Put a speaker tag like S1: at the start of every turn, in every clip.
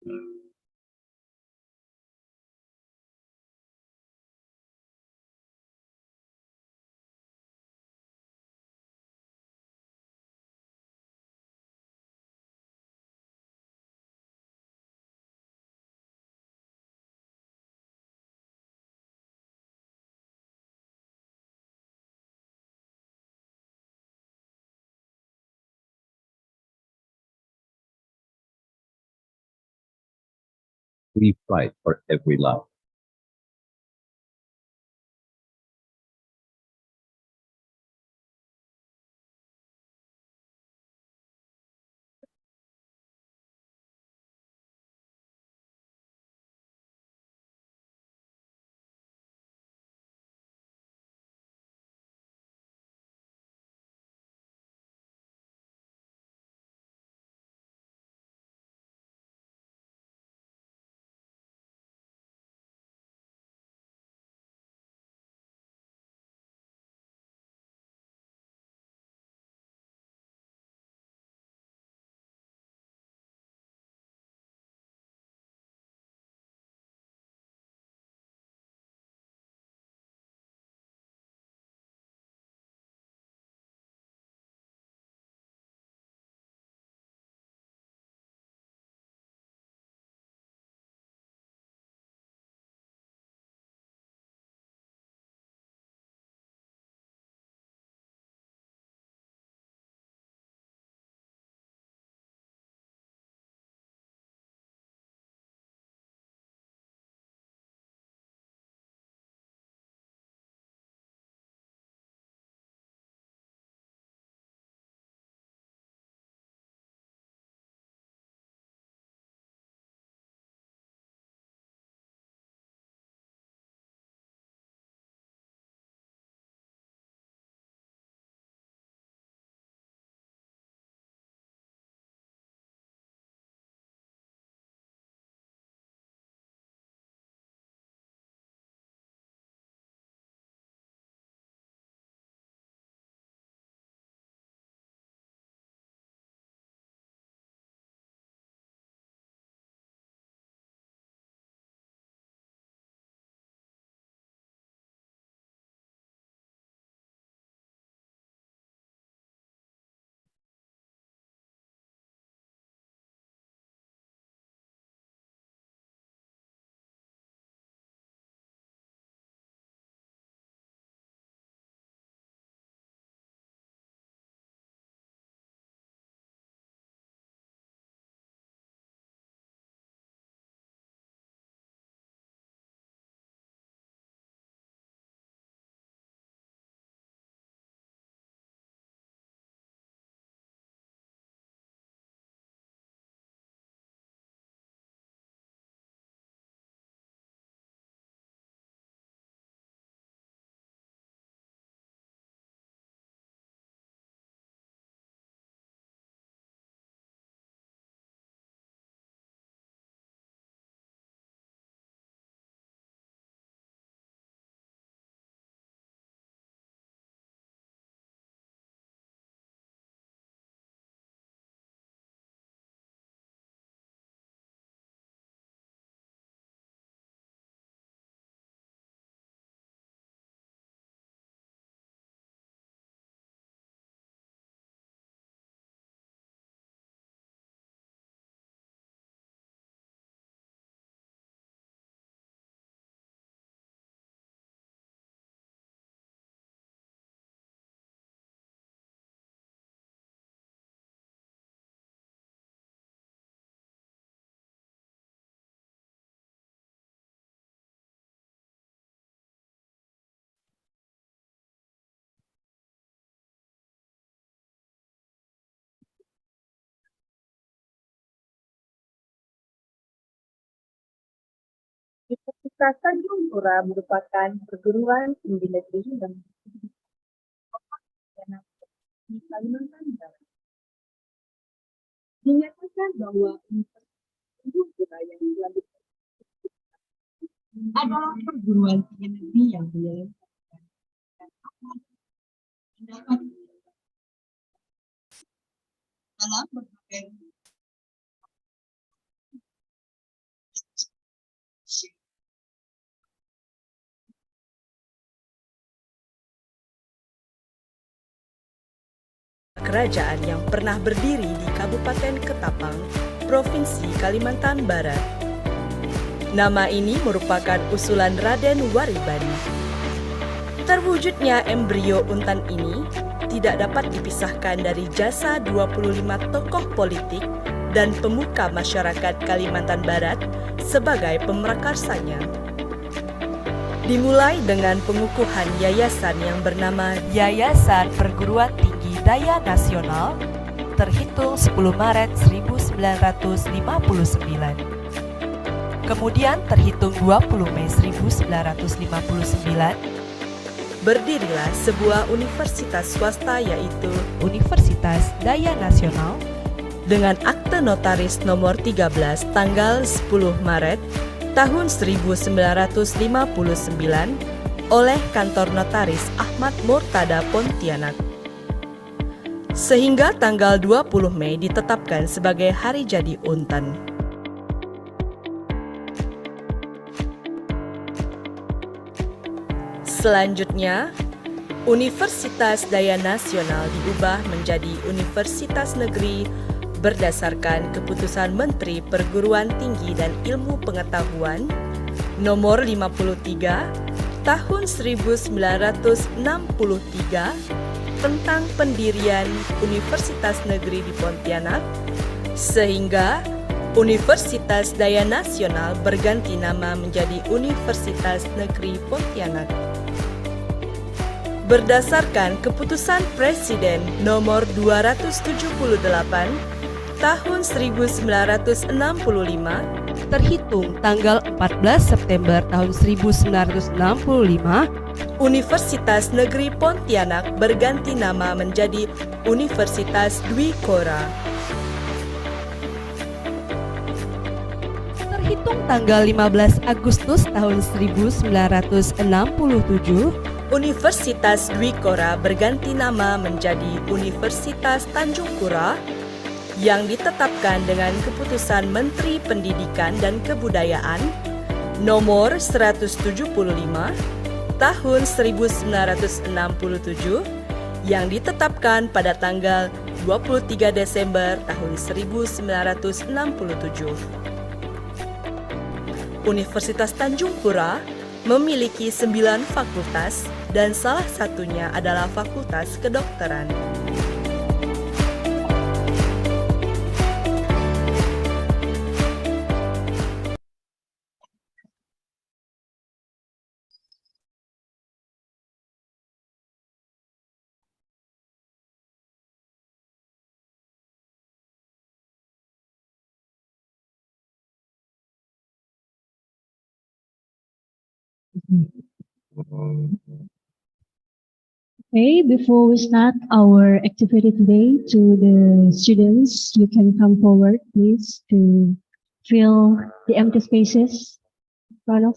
S1: We fight for every life.
S2: Universitas Tanjung Pura merupakan perguruan tinggi negeri yang di Kalimantan Barat. Dinyatakan bahwa Universitas Tanjung Pura yang dilanjutkan adalah perguruan tinggi negeri yang menyelenggarakan pendapat dalam berbagai
S3: kerajaan yang pernah berdiri di Kabupaten Ketapang, Provinsi Kalimantan Barat. Nama ini merupakan usulan Raden Waribani. Terwujudnya embrio UNTAN ini tidak dapat dipisahkan dari jasa 25 tokoh politik dan pemuka masyarakat Kalimantan Barat sebagai pemerakarsanya. Dimulai dengan pengukuhan yayasan yang bernama Yayasan Perguruan Tinggi Daya Nasional terhitung 10 Maret 1959. Kemudian terhitung 20 Mei 1959, berdirilah sebuah universitas swasta yaitu Universitas Daya Nasional dengan akte notaris nomor 13 tanggal 10 Maret tahun 1959 oleh kantor notaris Ahmad Murtada Pontianak. Sehingga tanggal 20 Mei ditetapkan sebagai hari jadi UNTAN. Selanjutnya, Universitas Daya Nasional diubah menjadi Universitas Negeri berdasarkan keputusan Menteri Perguruan Tinggi dan Ilmu Pengetahuan nomor 53 tahun 1963 tentang pendirian Universitas Negeri di Pontianak, sehingga Universitas Daya Nasional berganti nama menjadi Universitas Negeri Pontianak. Berdasarkan keputusan Presiden nomor 278 tahun 1965 terhitung tanggal 14 September tahun 1965, Universitas Negeri Pontianak berganti nama menjadi Universitas Dwi Kora. Terhitung tanggal 15 Agustus tahun 1967, Universitas Dwi Kora berganti nama menjadi Universitas Tanjung Pura yang ditetapkan dengan keputusan Menteri Pendidikan dan Kebudayaan nomor 175 tahun 1967 yang ditetapkan pada tanggal 23 Desember tahun 1967. Universitas Tanjung Pura memiliki 9 fakultas dan salah satunya adalah Fakultas Kedokteran.
S2: Okay, before we start our activity today, to the students, you can come forward, please, to fill the empty spaces in front of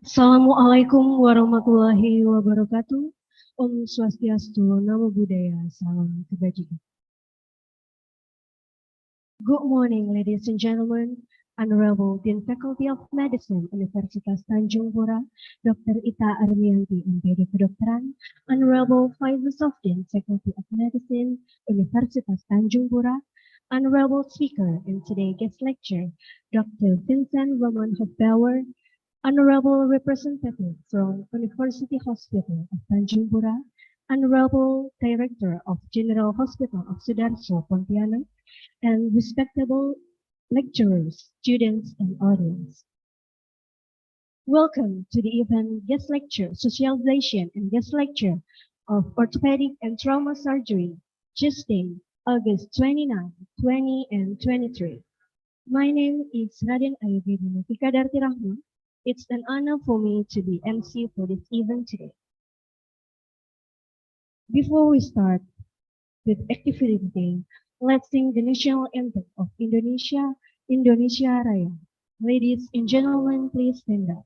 S2: Assalamualaikum warahmatullahi wabarakatuh. Om Swastiastu, Namo Buddhaya, Salam Kebajikan. Good morning, ladies and gentlemen. Honorable Dean Faculty of Medicine, Universitas Tanjung Pura, Dr. Ita Armianti, MPD Kedokteran, Honorable Vice Dean, Faculty of Medicine, Universitas Tanjung Pura, Honorable Speaker in today's guest lecture, Dr. Vincent Roman Hofbauer, Honorable Representative from University Hospital of Tanjung Pura, Honorable Director of General Hospital of Sudarso, Pontianak, and respectable lecturers, students, and audience. Welcome to the event guest lecture, socialization and guest lecture of orthopedic and trauma surgery, Tuesday, August 29, 20, and 23. My name is Raden Ayudhya Nufika Darti Rahman. It's an honor for me to be MC for this event today. Before we start with activity today, let's sing the national anthem of Indonesia, Indonesia Raya. Ladies and gentlemen, please stand up.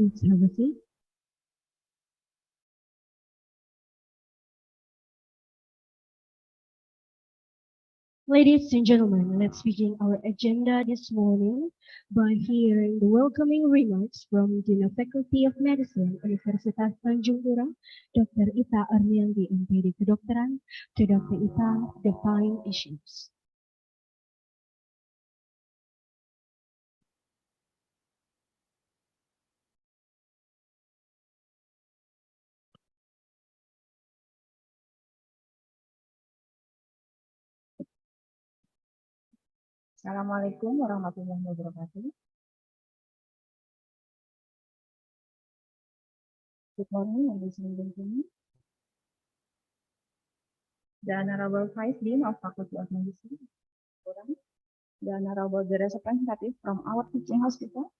S2: Please have a seat. Ladies and gentlemen, let's begin our agenda this morning by hearing the welcoming remarks from the Faculty of Medicine, Universitas Tanjung Pura, Dr. Ita Armianti, MPD Kedokteran, to Dr. Ita, define issues.
S4: Assalamualaikum warahmatullahi wabarakatuh. Good morning, ladies and gentlemen. The Honorable Vice Dean of Faculty of Medicine, the Honorable representative from our teaching hospital,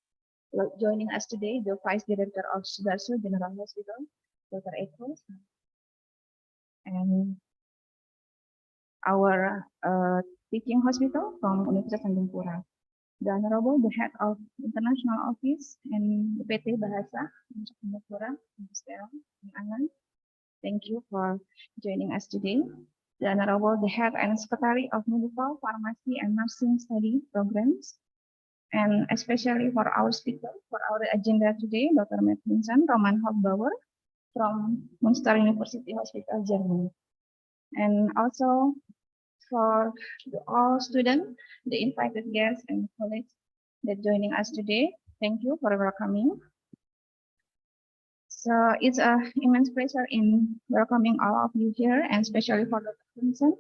S4: joining us today, the Vice Director of Sudarso General Hospital, Dr. Eko, and our teaching hospital from Universitas Tanjung Pura. the Honorable, the Head of International Office and PT Bahasa, Singapura, Mr. Anan. Thank you for joining us today. The Honorable, the Head and Secretary of Medical, Pharmacy and Nursing Study Programs, and especially for our speaker, for our agenda today, Dr. Matt Vincent Roman Hochbauer from Münster University Hospital, Germany. And also for all students, the invited guests and colleagues that joining us today, thank you for welcoming. So it's an immense pleasure in welcoming all of you here, and especially for Dr. Vincent,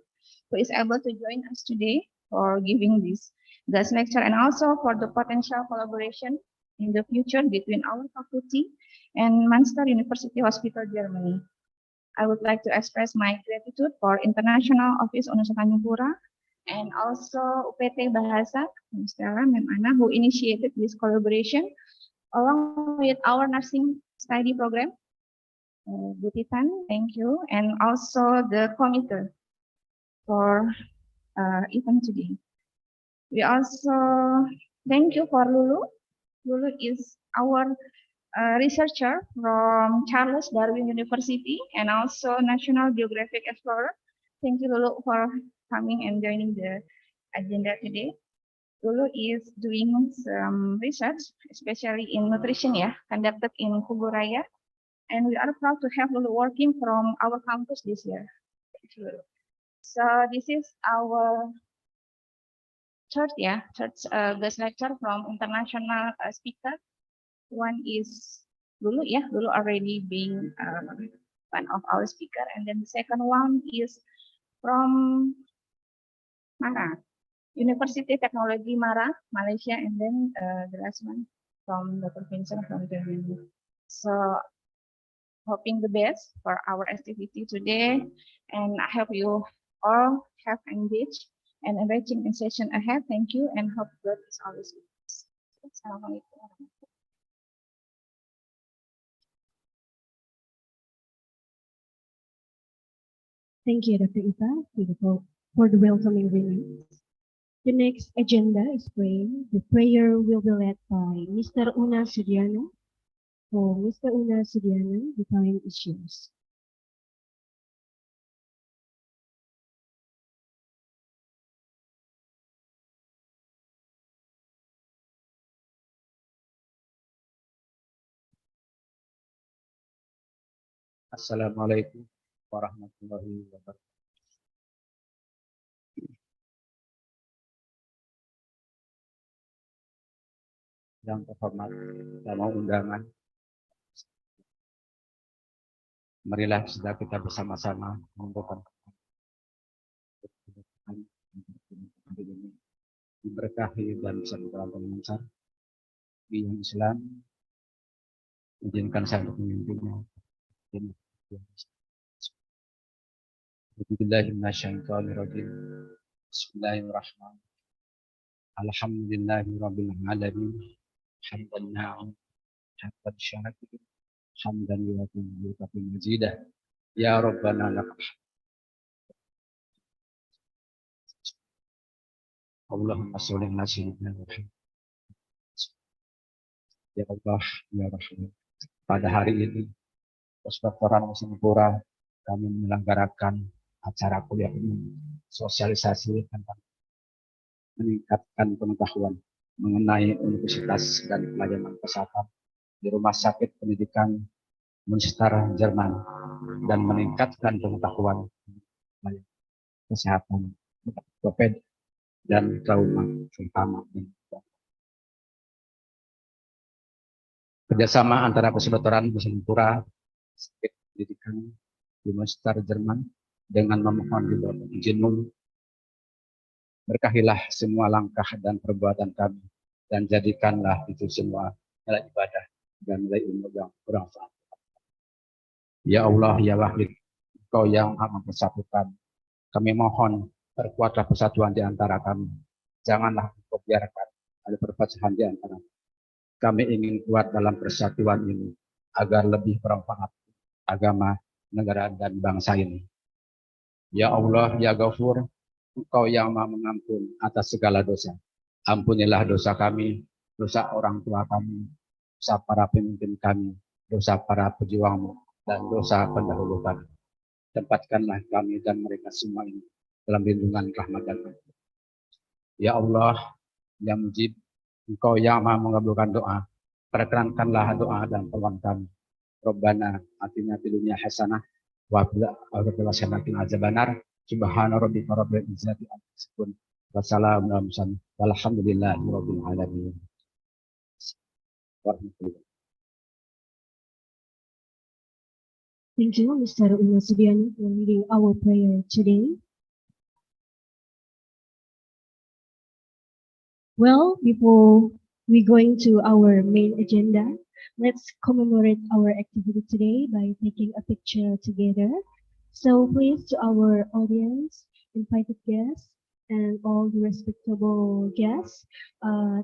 S4: who is able to join us today for giving this guest lecture, and also for the potential collaboration in the future between our faculty and Münster University Hospital, Germany. I would like to express my gratitude for International Office Universitas Tanjung Pura and also UPT Bahasa, Mr. Mem Ana, who initiated this collaboration along with our nursing study program. Butitan, thank you, and also the committee for event today. We also thank you for Lulu. Lulu is our researcher from Charles Darwin University and also National Geographic Explorer. Thank you, Lulu, for coming and joining the agenda today. Lulu is doing some research, especially in nutrition, conducted in Kuburaya. And we are proud to have Lulu working from our campus this year. Thank you, Lulu. So this is our third guest lecture from international speaker. One is Lulu, Lulu already being one of our speaker, and then the second one is from Mara, University Technology Mara, Malaysia, and then the last one from Dr. Vincent from Germany. So hoping the best for our activity today, and I hope you all have engaged and enriching in session ahead. Thank you, and hope God is always with us. Assalamualaikum.
S2: Thank you, Dr. Ita, for the welcoming remarks. The next agenda is prayer. The prayer will be led by Mr. Una Sudiana. For Mr. Una Sudiana, the time is yours.
S1: Assalamualaikum warahmatullahi wabarakatuh. Yang terhormat tamu undangan, marilah sudah kita bersama-sama membuka hari ini diberkahi dan bisa lancar di Islam. Izinkan saya untuk memimpinnya. Bismillahirrahmanirrahim. Alhamdulillahirabbil alamin. Hamdan na'am, hamdan syakir, hamdan yuwafiqu majidah. Ya Rabbana lakal Allahumma sholli ala sayyidina Muhammad. Ya Allah, ya Rahman. Pada hari ini, Persektoran Singapura, kami menyelenggarakan acara kuliah umum sosialisasi tentang meningkatkan pengetahuan mengenai universitas dan pelayanan kesehatan di Rumah Sakit Pendidikan Münster, Jerman, dan meningkatkan pengetahuan mengenai kesehatan ortoped dan trauma terutama. Kerjasama antara Persektoran Singapura Sakit Pendidikan di Münster, Jerman dengan memohon izin berkahilah semua langkah dan perbuatan kami, dan jadikanlah itu semua nilai ibadah dan nilai ilmu yang bermanfaat. Ya Allah, ya Wahid, Engkau yang Maha mempersatukan. Kami mohon, perkuatlah persatuan di antara kami. Janganlah Engkau biarkan ada perpecahan di antara kami. Kami ingin kuat dalam persatuan ini, agar lebih bermanfaat agama, negara, dan bangsa ini. Ya Allah, ya Ghafur, Engkau yang Maha mengampun atas segala dosa. Ampunilah dosa kami, dosa orang tua kami, dosa para pemimpin kami, dosa para pejuangmu, dan dosa pendahulu kami. Tempatkanlah kami dan mereka semua ini dalam lindungan rahmat dan ampun. Ya Allah, yang mujib, Engkau yang maha mengabulkan doa, perkenankanlah doa dan permohonan kami. Rabbana atina fid dunya hasanah wa fil akhirati hasanah wa qina adzabannar. Subhana rabbika rabbil izzati amma yasifun. Wassalamu ala mursalin walhamdulillahi rabbil alamin. Warahmatullahi.
S2: Thank you, Mr. Uma Sudiano, for leading our prayer today. Well, before we going to our main agenda, let's commemorate our activity today by taking a picture together. So please, to our audience, invited guests, and all the respectable guests,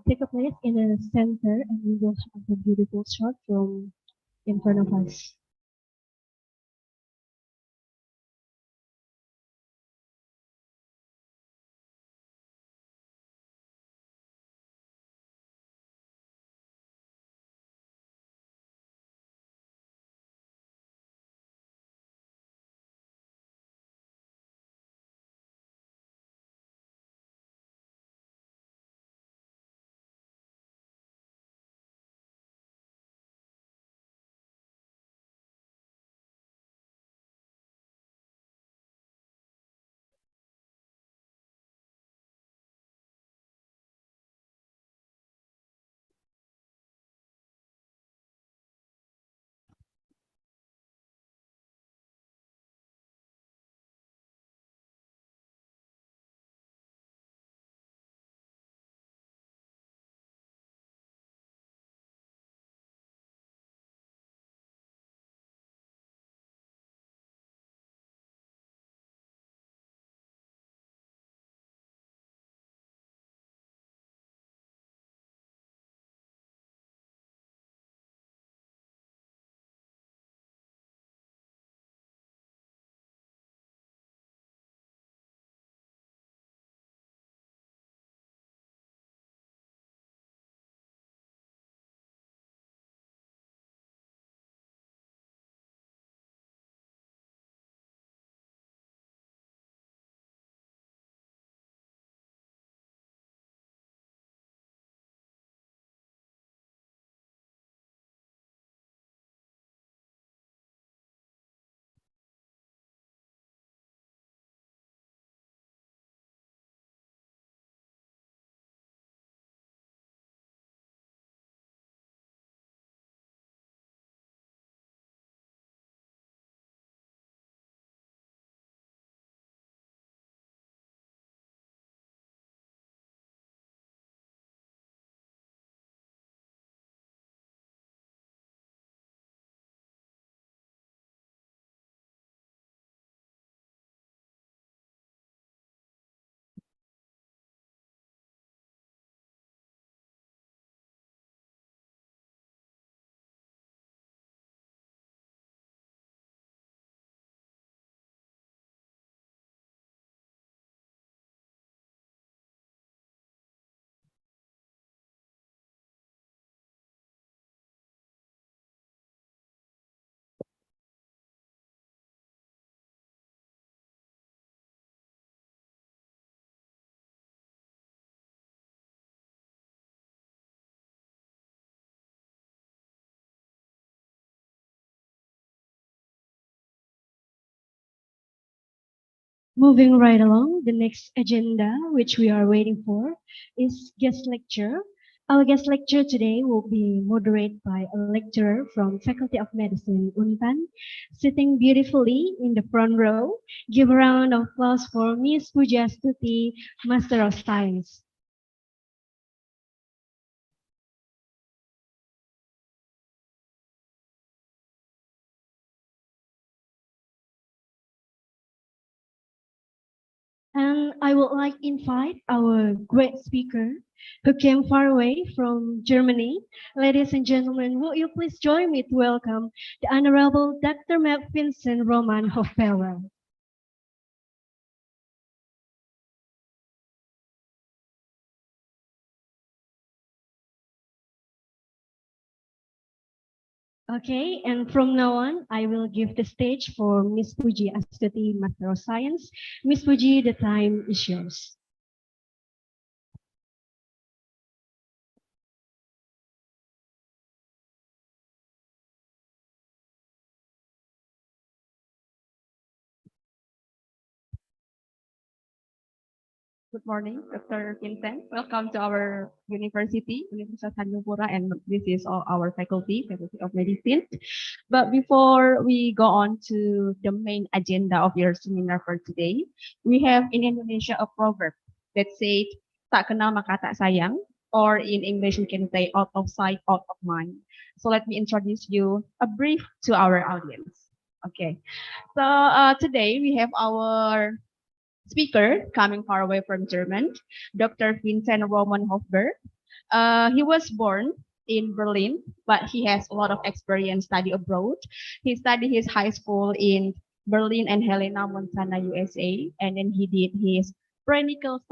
S2: take a place in the center, and we will have a beautiful shot from in front of us. Moving right along, the next agenda, which we are waiting for, is guest lecture. Our guest lecture today will be moderated by a lecturer from Faculty of Medicine, UNTAN, sitting beautifully in the front row. Give a round of applause for Ms. Pujastuti, Master of Science. And I would like to invite our great speaker who came far away from Germany. Ladies and gentlemen, will you please join me to welcome the Honorable Dr. Matt Vincent Roman Hoffeller. Okay, and from now on, I will give the stage for Miss Puji Astuti, Master of Science. Miss Puji, the time is yours.
S4: Good morning, Dr. Vincent. Welcome to our university, Universitas Tanjung Pura, and this is all our faculty, Faculty of Medicine. But before we go on to the main agenda of your seminar for today, we have in Indonesia a proverb that says, tak kenal maka tak sayang, or in English we can say out of sight, out of mind. So let me introduce you a brief to our audience. Okay, so today we have our speaker coming far away from Germany, Dr. Vincent Roman Hofberg. He was born in Berlin, but he has a lot of experience study abroad. He studied his high school in Berlin and Helena, Montana, USA, and then he did his preclinical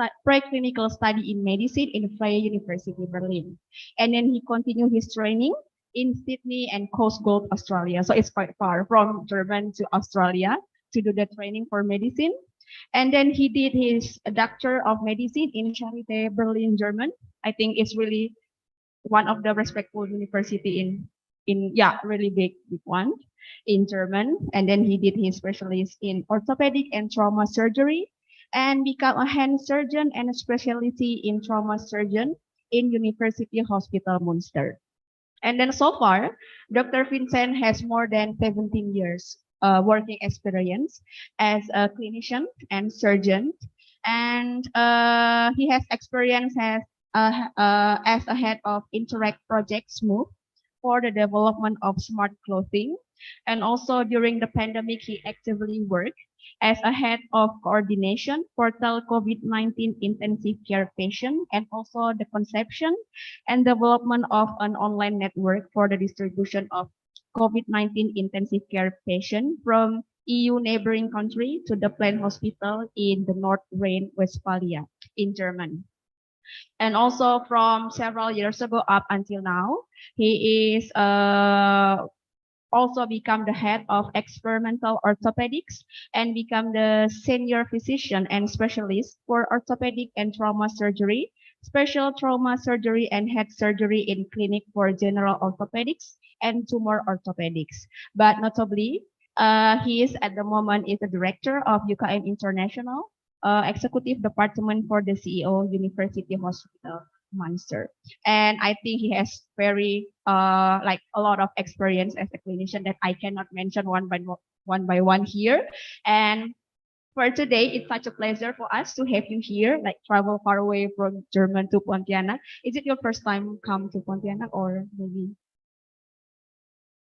S4: study in medicine in Freie University, Berlin. And then he continued his training in Sydney and Coast Gold, Australia. So it's quite far from Germany to Australia to do the training for medicine. And then he did his Doctor of Medicine in Charité, Berlin, German. I think it's really one of the respectful university in really big one in German. And then he did his specialist in orthopedic and trauma surgery and become a hand surgeon and a specialty in trauma surgeon in University Hospital Munster. And then so far, Dr. Vincent has more than 17 years working experience as a clinician and surgeon. And he has experience as a head of Interact Project Smooth for the development of smart clothing. And also during the pandemic, he actively worked as a head of coordination for COVID-19 intensive care patient and also the conception and development of an online network for the distribution of COVID-19 intensive care patient from EU neighboring country to the planned hospital in the North Rhine-Westphalia in Germany. And also from several years ago up until now, he is also become the head of experimental orthopedics and become the senior physician and specialist for orthopedic and trauma surgery, special trauma surgery and head surgery in clinic for general orthopedics and tumor orthopedics. But notably, he is at the moment is the director of UKM International, executive department for the CEO University Hospital Munster. And I think he has very like a lot of experience as a clinician that I cannot mention one by one here. And for today, it's such a pleasure for us to have you here, like travel far away from Germany to Pontianak. Is it your first time come to Pontianak or maybe?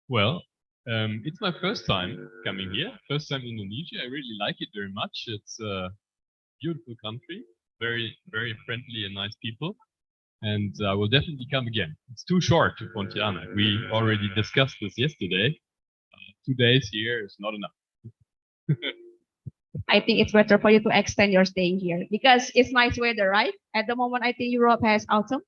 S5: Well, it's my first time coming here, first time in Indonesia. I really like it very much. It's a beautiful country, very, very friendly and nice people. And I will definitely come again. It's too short to Pontianak. We already discussed this yesterday. 2 days here is not enough.
S4: I think it's better for you to extend your staying here because it's nice weather, right? At the moment, I think Europe has autumn,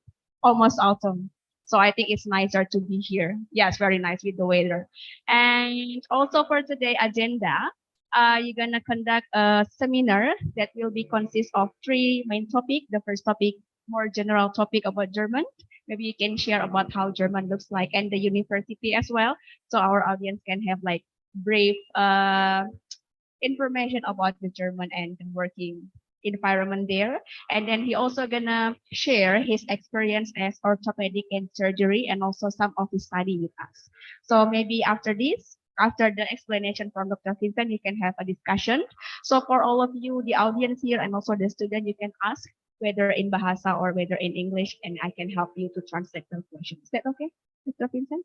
S4: almost autumn. So I think it's nicer to be here. Yeah, it's very nice with the weather. And also for today agenda, you're gonna conduct a seminar that will be consist of 3 main topics. The first topic, more general topic about German. Maybe you can share about how German looks like and the university as well. So our audience can have like brief information about the German and the working environment there. And then he also gonna share his experience as orthopedic and surgery and also some of his study with us. So maybe after this, after the explanation from Dr. Vincent, you can have a discussion. So for all of you, the audience here and also the student, you can ask whether in Bahasa or whether in English, and I can help you to translate the question. Is that okay, Dr. Vincent?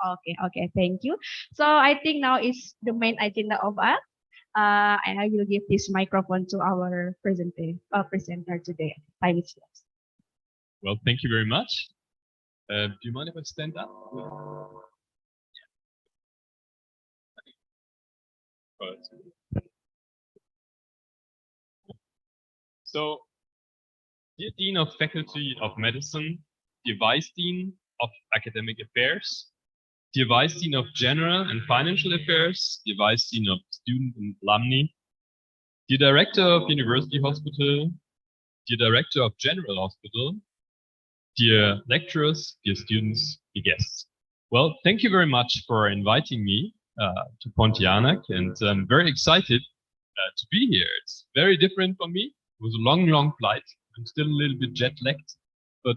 S4: Okay, thank you. So I think now is the main agenda of us. And I will give this microphone to our presenter today. Time is yours.
S5: Well, thank you very much. Do you mind if I stand up? So, dear Dean of Faculty of Medicine, dear Vice Dean of Academic Affairs, dear Vice Dean of General and Financial Affairs, dear Vice Dean of Student and Alumni, dear Director of University Hospital, dear Director of General Hospital, dear lecturers, dear students, dear guests. Well, thank you very much for inviting me to Pontianak, and I'm very excited to be here. It's very different for me. It was a long, long flight. I'm still a little bit jet-lagged, but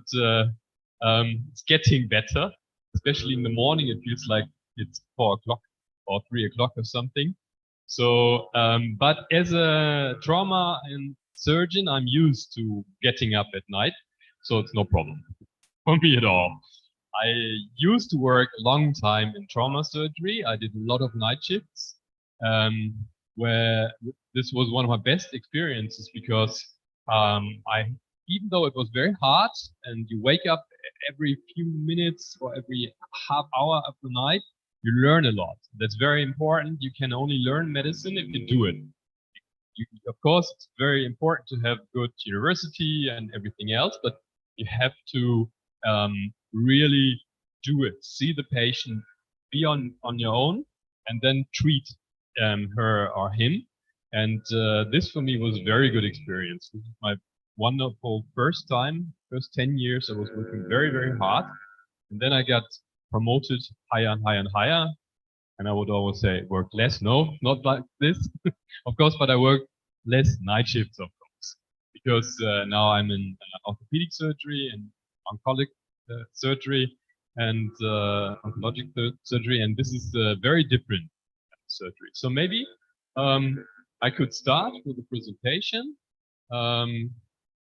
S5: it's getting better. Especially in the morning, it feels like it's 4 o'clock or 3 o'clock or something. So, but as a trauma and surgeon, I'm used to getting up at night, so it's no problem for me at all. I used to work a long time in trauma surgery. I did a lot of night shifts, where this was one of my best experiences because even though it was very hard and you wake up every few minutes or every half hour of the night, you learn a lot. That's very important. You can only learn medicine if you do it. Of course, it's very important to have good university and everything else, but you have to really do it. See the patient, be on your own, and then treat her or him. And this for me was a very good experience. This is my wonderful first 10 years. I was working very, very hard. And then I got promoted higher and higher and higher. And I would always say, work less. No, not like this, of course, but I work less night shifts, of course, because now I'm in orthopedic surgery and oncologic surgery and oncologic surgery. And this is very different surgery. So maybe I could start with the presentation.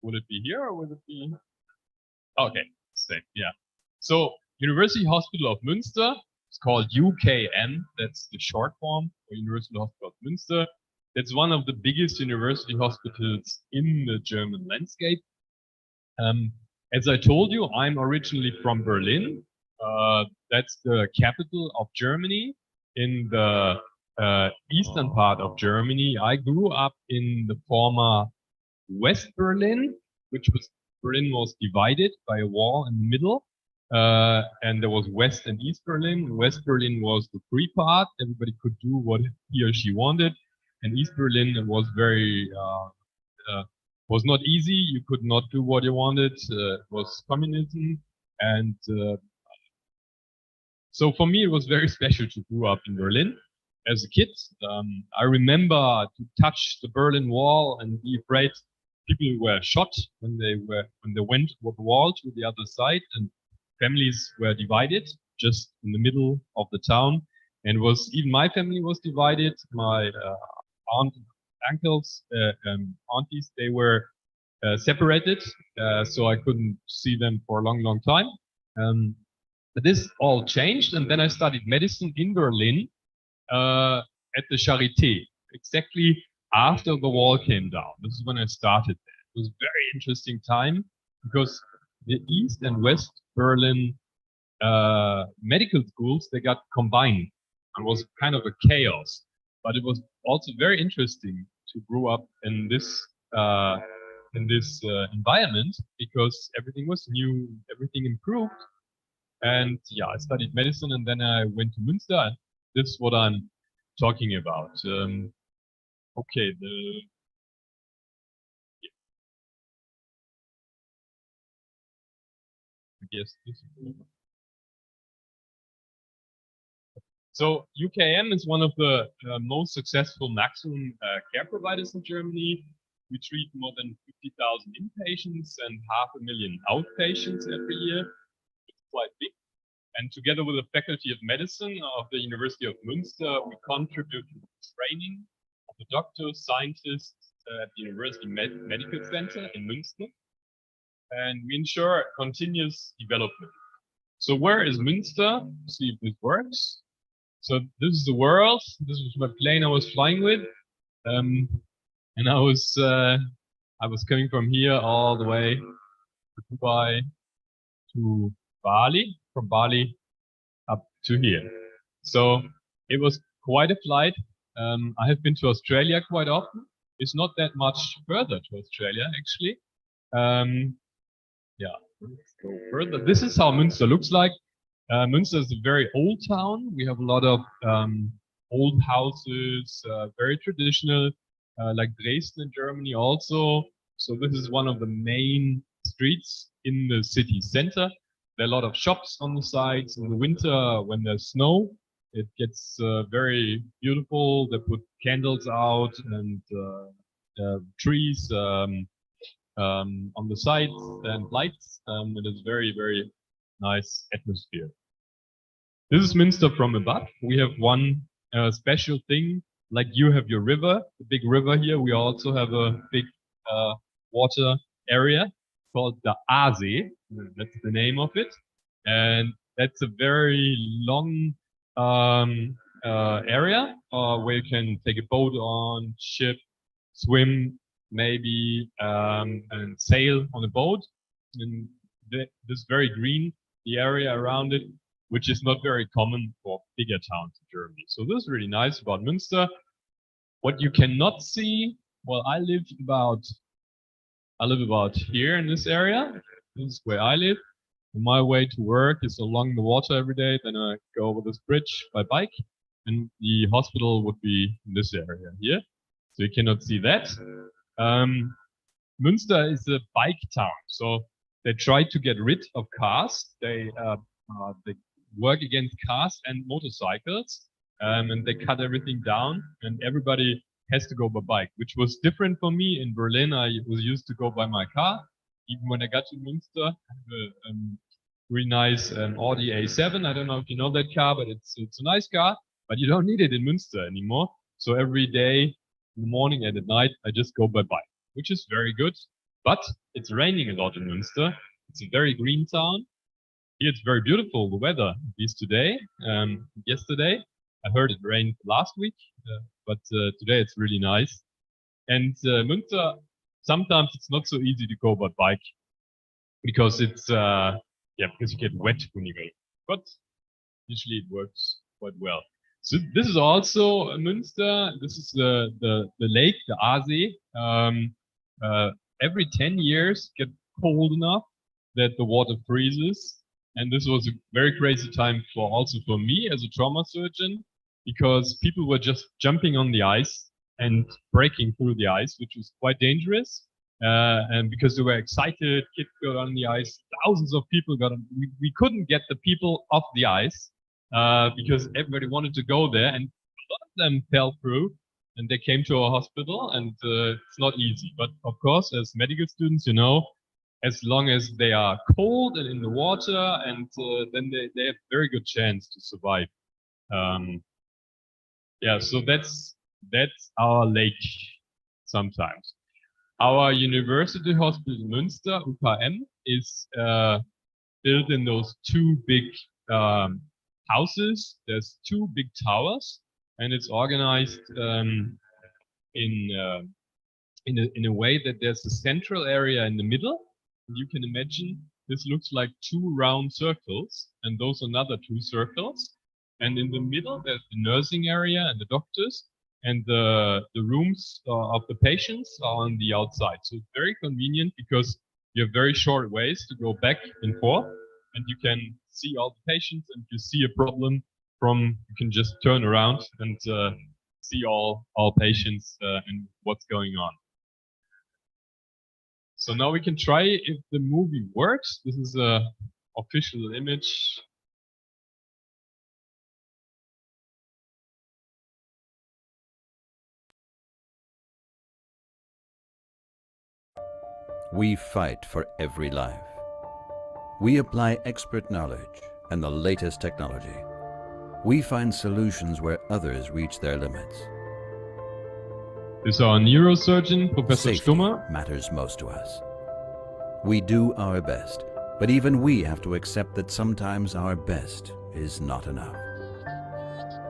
S5: Would it be here or would it be? Okay, same, yeah. So University Hospital of Münster, it's called UKM, that's the short form for University Hospital of Münster. That's one of the biggest university hospitals in the German landscape. As I told you, I'm originally from Berlin. That's the capital of Germany. In the eastern part of Germany, I grew up in the former West Berlin, Berlin was divided by a wall in the middle. And there was West and East Berlin. West Berlin was the free part. Everybody could do what he or she wanted. And East Berlin was was not easy. You could not do what you wanted. It was communism. And so for me, it was very special to grow up in Berlin as a kid. I remember to touch the Berlin Wall and be afraid people were shot when they went over the wall to the other side, and families were divided just in the middle of the town. And even my family was divided. My aunt, uncles, aunties, they were separated, so I couldn't see them for a long, long time. But this all changed, and then I studied medicine in Berlin at the Charité, exactly after the wall came down. This is when I started there. It was a very interesting time because the East and West Berlin medical schools, they got combined. It was kind of a chaos, but it was also very interesting to grow up in this environment because everything was new, everything improved. And yeah, I studied medicine and then I went to Münster. This is what I'm talking about. Okay, I guess this is so UKM is one of the most successful maximum care providers in Germany. We treat more than 50,000 inpatients and 500,000 outpatients every year. It's quite big. And together with the Faculty of Medicine of the University of Münster, we contribute to the training of the doctors, scientists at the University Medical Center in Münster. And we ensure continuous development. So where is Münster? Let's see if this works. So this is the world. This was my plane I was flying with. And I was coming from here all the way to Dubai to Bali, from Bali up to here. So it was quite a flight. I have been to Australia quite often. It's not that much further to Australia, actually. Yeah, let's go further. This is how Münster looks like. Münster is a very old town. We have a lot of old houses, very traditional, like Dresden in Germany also. So this is one of the main streets in the city center. There are a lot of shops on the sides. In the winter, when there's snow, it gets very beautiful. They put candles out and trees on the sides and lights. It is very, very nice atmosphere. This is Münster from above. We have one special thing, like you have your river, the big river here. We also have a big water area called the Aasee. That's the name of it. And that's a very long area where you can take a boat on, ship, swim, maybe, and sail on a boat. And this very green, the area around it, which is not very common for bigger towns in Germany. So this is really nice about Münster. What you cannot see, well, I live about here in this area. This is where I live. My way to work is along the water every day. Then I go over this bridge by bike, and the hospital would be in this area here. So you cannot see that. Münster is a bike town, so they try to get rid of cars. They work against cars and motorcycles, and they cut everything down, and everybody has to go by bike, which was different for me. In Berlin, I was used to go by my car. Even when I got to Münster, I have a really nice Audi A7. I don't know if you know that car, but it's a nice car, but you don't need it in Münster anymore. So every day in the morning and at night, I just go by bike, which is very good. But it's raining a lot in Münster. It's a very green town. Here it's very beautiful, the weather, at least today. Yesterday, I heard it rained last week, but today it's really nice. And Münster, sometimes it's not so easy to go by bike because it's, because you get wet when you go. But usually it works quite well. So this is also Münster. This is the lake, the Aasee. Every 10 years get cold enough that the water freezes. And this was a very crazy time also for me as a trauma surgeon, because people were just jumping on the ice and breaking through the ice, which was quite dangerous. And because they were excited, kids got on the ice, thousands of people got on. We couldn't get the people off the ice because everybody wanted to go there, and a lot of them fell through, and they came to our hospital, and it's not easy. But of course, as medical students, you know, as long as they are cold and in the water, and then they have a very good chance to survive. So that's our lake sometimes. Our university hospital in Münster, UKM, is built in those two big houses. There's two big towers, and it's organized in a way that there's a central area in the middle. You can imagine this looks like two round circles, and those are another two circles. And in the middle, there's the nursing area and the doctors, and the rooms of the patients are on the outside. So it's very convenient because you have very short ways to go back and forth, and you can see all the patients, and if you see a problem you can just turn around and see all patients and what's going on. So now we can try if the movie works. This is a official image.
S6: We fight for every life. We apply expert knowledge and the latest technology. We find solutions where others reach their limits.
S5: This is our neurosurgeon, Professor
S6: Safety
S5: Stummer.
S6: matters most to us. We do our best, but even we have to accept that sometimes our best is not enough.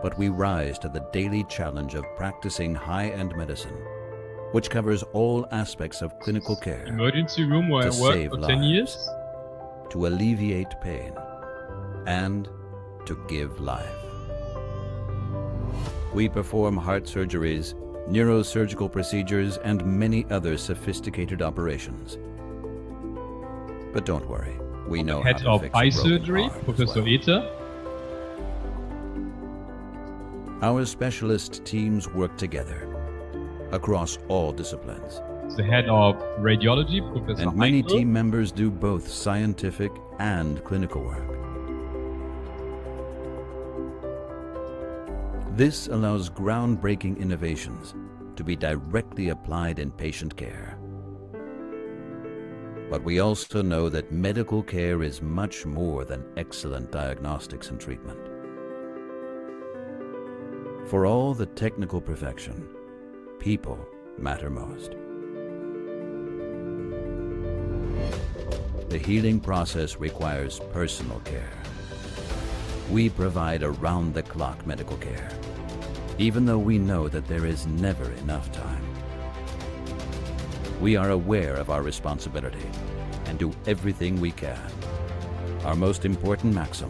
S6: But we rise to the daily challenge of practicing high-end medicine, which covers all aspects of clinical care,
S5: Emergency room where
S6: to
S5: I worked
S6: save
S5: for 10 years.
S6: lives, to alleviate pain, and to give life. We perform heart surgeries, neurosurgical procedures, and many other sophisticated operations. But don't worry, We know
S5: head
S6: how
S5: of
S6: to fix
S5: eye
S6: a broken
S5: surgery,
S6: arm as
S5: Professor
S6: well.
S5: Ether.
S6: Our specialist teams work together across all disciplines,
S5: The head of radiology, Professor
S6: and many
S5: Heinkel.
S6: team members do both scientific and clinical work. This allows groundbreaking innovations to be directly applied in patient care. But we also know that medical care is much more than excellent diagnostics and treatment. For all the technical perfection, people matter most. The healing process requires personal care. We provide around-the-clock medical care, even though we know that there is never enough time. We are aware of our responsibility and do everything we can. Our most important maxim,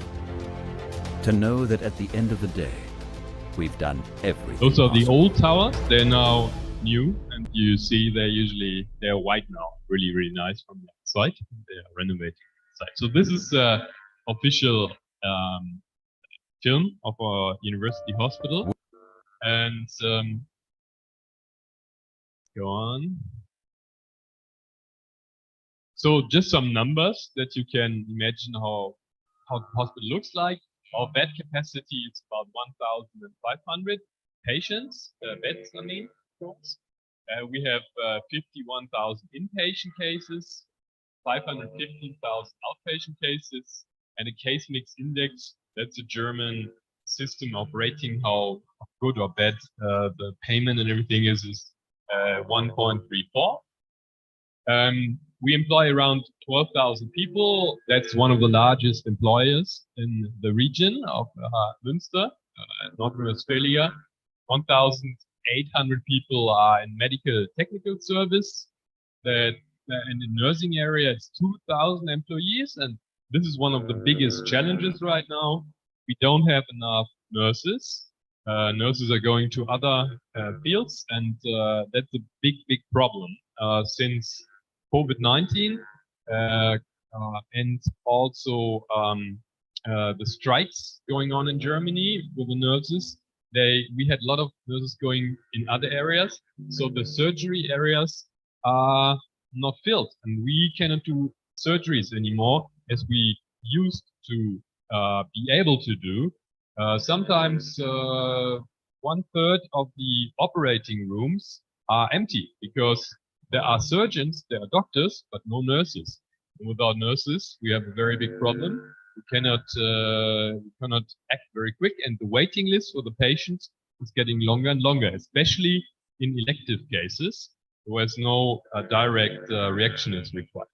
S6: to know that at the end of the day, we've done everything
S5: Those are the
S6: possible.
S5: old towers. They're now new, and you see they're white now. Really, really nice from the outside. They are renovating the site. So this is official film of our university hospital. And go on. So just some numbers that you can imagine how the hospital looks like. Our bed capacity is about 1,500 patients, beds, I mean, of course. We have 51,000 inpatient cases, 515,000 outpatient cases, and a case mix index. That's a German system of rating how good or bad the payment and everything is 1.34. We employ around 12,000 people. That's one of the largest employers in the region of Münster, North Rhine-Westphalia. 1,800 people are in medical technical service. In the nursing area, it's 2,000 employees, and this is one of the biggest challenges right now. We don't have enough nurses. Nurses are going to other fields, and that's a big, big problem since COVID-19 and also the strikes going on in Germany with the nurses. We had a lot of nurses going in other areas, so the surgery areas are not filled, and we cannot do surgeries anymore as we used to be able to do. Sometimes 1/3 of the operating rooms are empty because there are surgeons, there are doctors, but no nurses. And without nurses, we have a very big problem. We cannot act very quick, and the waiting list for the patients is getting longer and longer, especially in elective cases, where no direct reaction is required.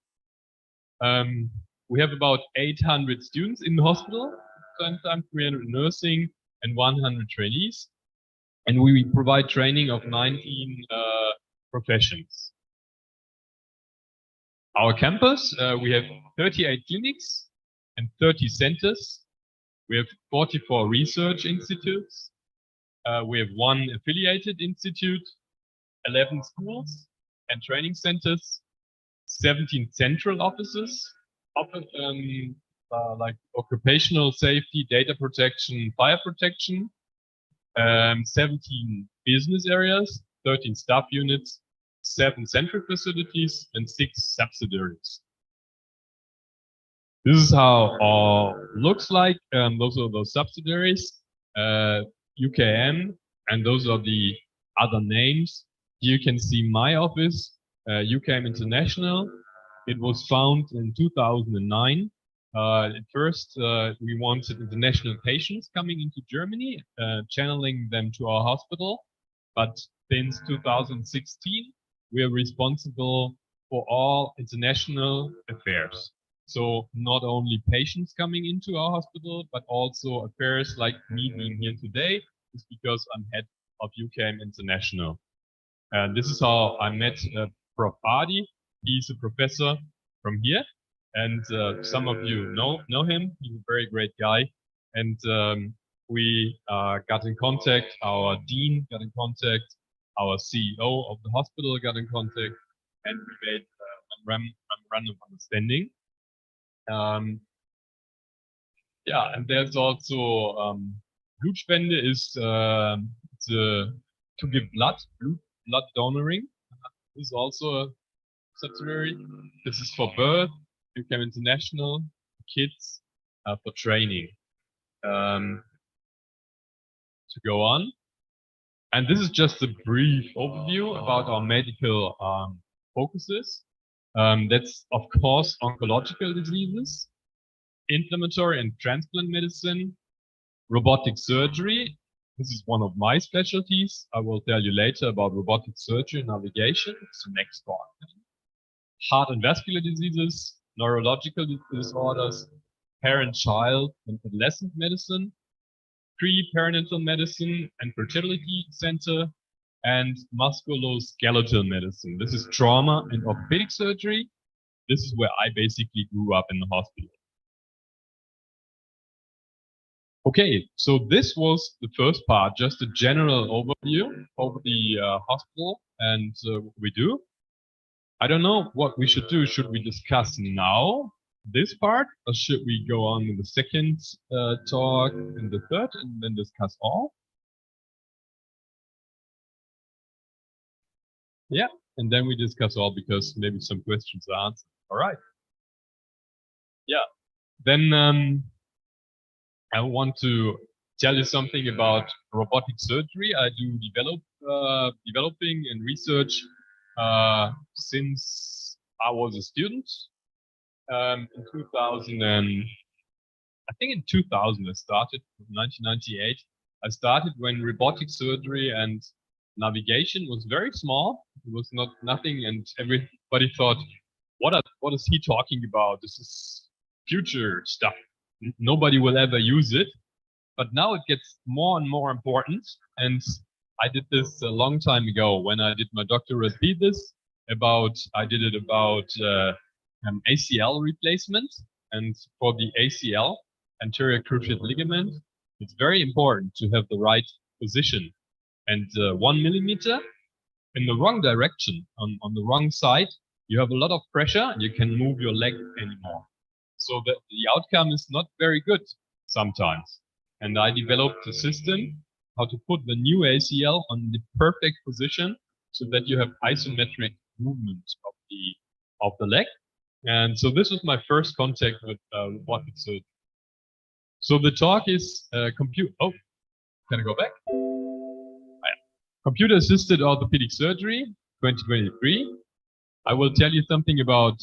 S5: We have about 800 students in the hospital, sometimes 300 nursing and 100 trainees, and we provide training of 19 professions. Our campus, we have 38 clinics and 30 centers. We have 44 research institutes. We have 1 affiliated institute, 11 schools and training centers, 17 central offices, like occupational safety, data protection, fire protection, 17 business areas, 13 staff units, 7 central facilities, and 6 subsidiaries. This is how all looks like. Those are those subsidiaries, UKM, and those are the other names. Here you can see my office, UKM International. It was founded in 2009. At first, we wanted international patients coming into Germany, channeling them to our hospital. But since 2016, we are responsible for all international affairs. So not only patients coming into our hospital, but also affairs like me being here today is because I'm head of UKM International. And this is how I met Prof. Adi. He's a professor from here. And some of you know him. He's a very great guy. And we got in contact. Our dean got in contact. Our CEO of the hospital got in contact. And we made a memorandum of understanding. Yeah, and there's also Blutspende is to give blood, blood donoring is also a subsidiary. This is for birth, become international, kids, for training. To go on. And this is just a brief overview about our medical focuses. That's, of course, oncological diseases, inflammatory and transplant medicine, robotic surgery. This is one of my specialties. I will tell you later about robotic surgery and navigation. It's the next part. Heart and vascular diseases, neurological disorders, parent-child and adolescent medicine, pre-perinatal medicine and fertility center, and musculoskeletal medicine. This is trauma and orthopedic surgery. This is where I basically grew up in the hospital. Okay, so this was the first part, just a general overview of the hospital and what we do. I don't know what we should do. Should we discuss now this part, or should we go on with the second talk and the third, and then discuss all? Yeah, and then we discuss all because maybe some questions are answered. All right. Yeah, then I want to tell you something about robotic surgery. I do developing and research since I was a student. In 2000 and I think in 2000 I started, 1998. I started when robotic surgery and navigation was very small. It was nothing, and everybody thought, what is he talking about? This is future stuff. Nobody will ever use it. But now it gets more and more important. And I did this a long time ago when I did my doctorate thesis I did it about ACL replacement. And for the ACL, anterior cruciate ligament, it's very important to have the right position. And 1 millimeter in the wrong direction, on the wrong side, you have a lot of pressure and you can move your leg anymore. So the outcome is not very good sometimes. And I developed a system how to put the new ACL on the perfect position so that you have isometric movement of the leg. And so this was my first contact with robotic surgery. So the talk is can I go back? Computer-assisted orthopedic surgery, 2023. I will tell you something about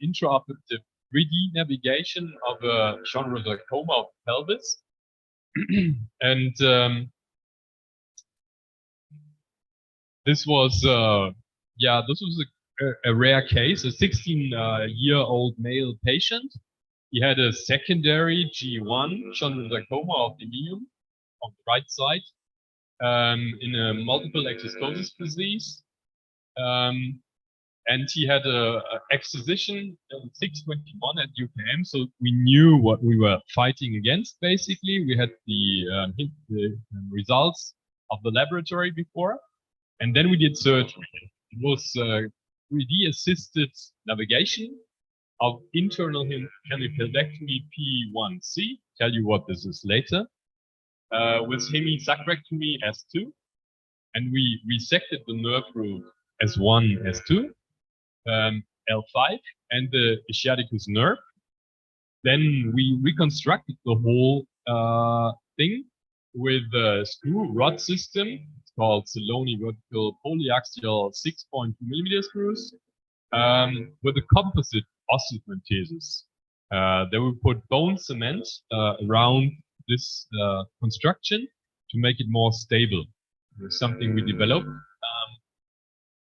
S5: intraoperative 3D navigation of a chondrosarcoma of the pelvis. And this was a rare case, a 16-year-old male patient. He had a secondary G1 chondrosarcoma of the ileum on the right side in a multiple exostosis disease. And he had a exposition 621 at UKM, so we knew what we were fighting against. Basically, we had the results of the laboratory before, and then we did surgery. It was 3D assisted navigation of internal hemipelvectomy P1C. Tell you what this is later. With hemisacrectomy S2, and we resected the nerve root S1, S2. L5 and the ischiaticus nerve. Then we reconstructed the whole thing with a screw rod system. It's called Saloni vertical polyaxial 6.2 millimeter screws with a composite osteocentesis. Then we put bone cement around this construction to make it more stable. It's something we developed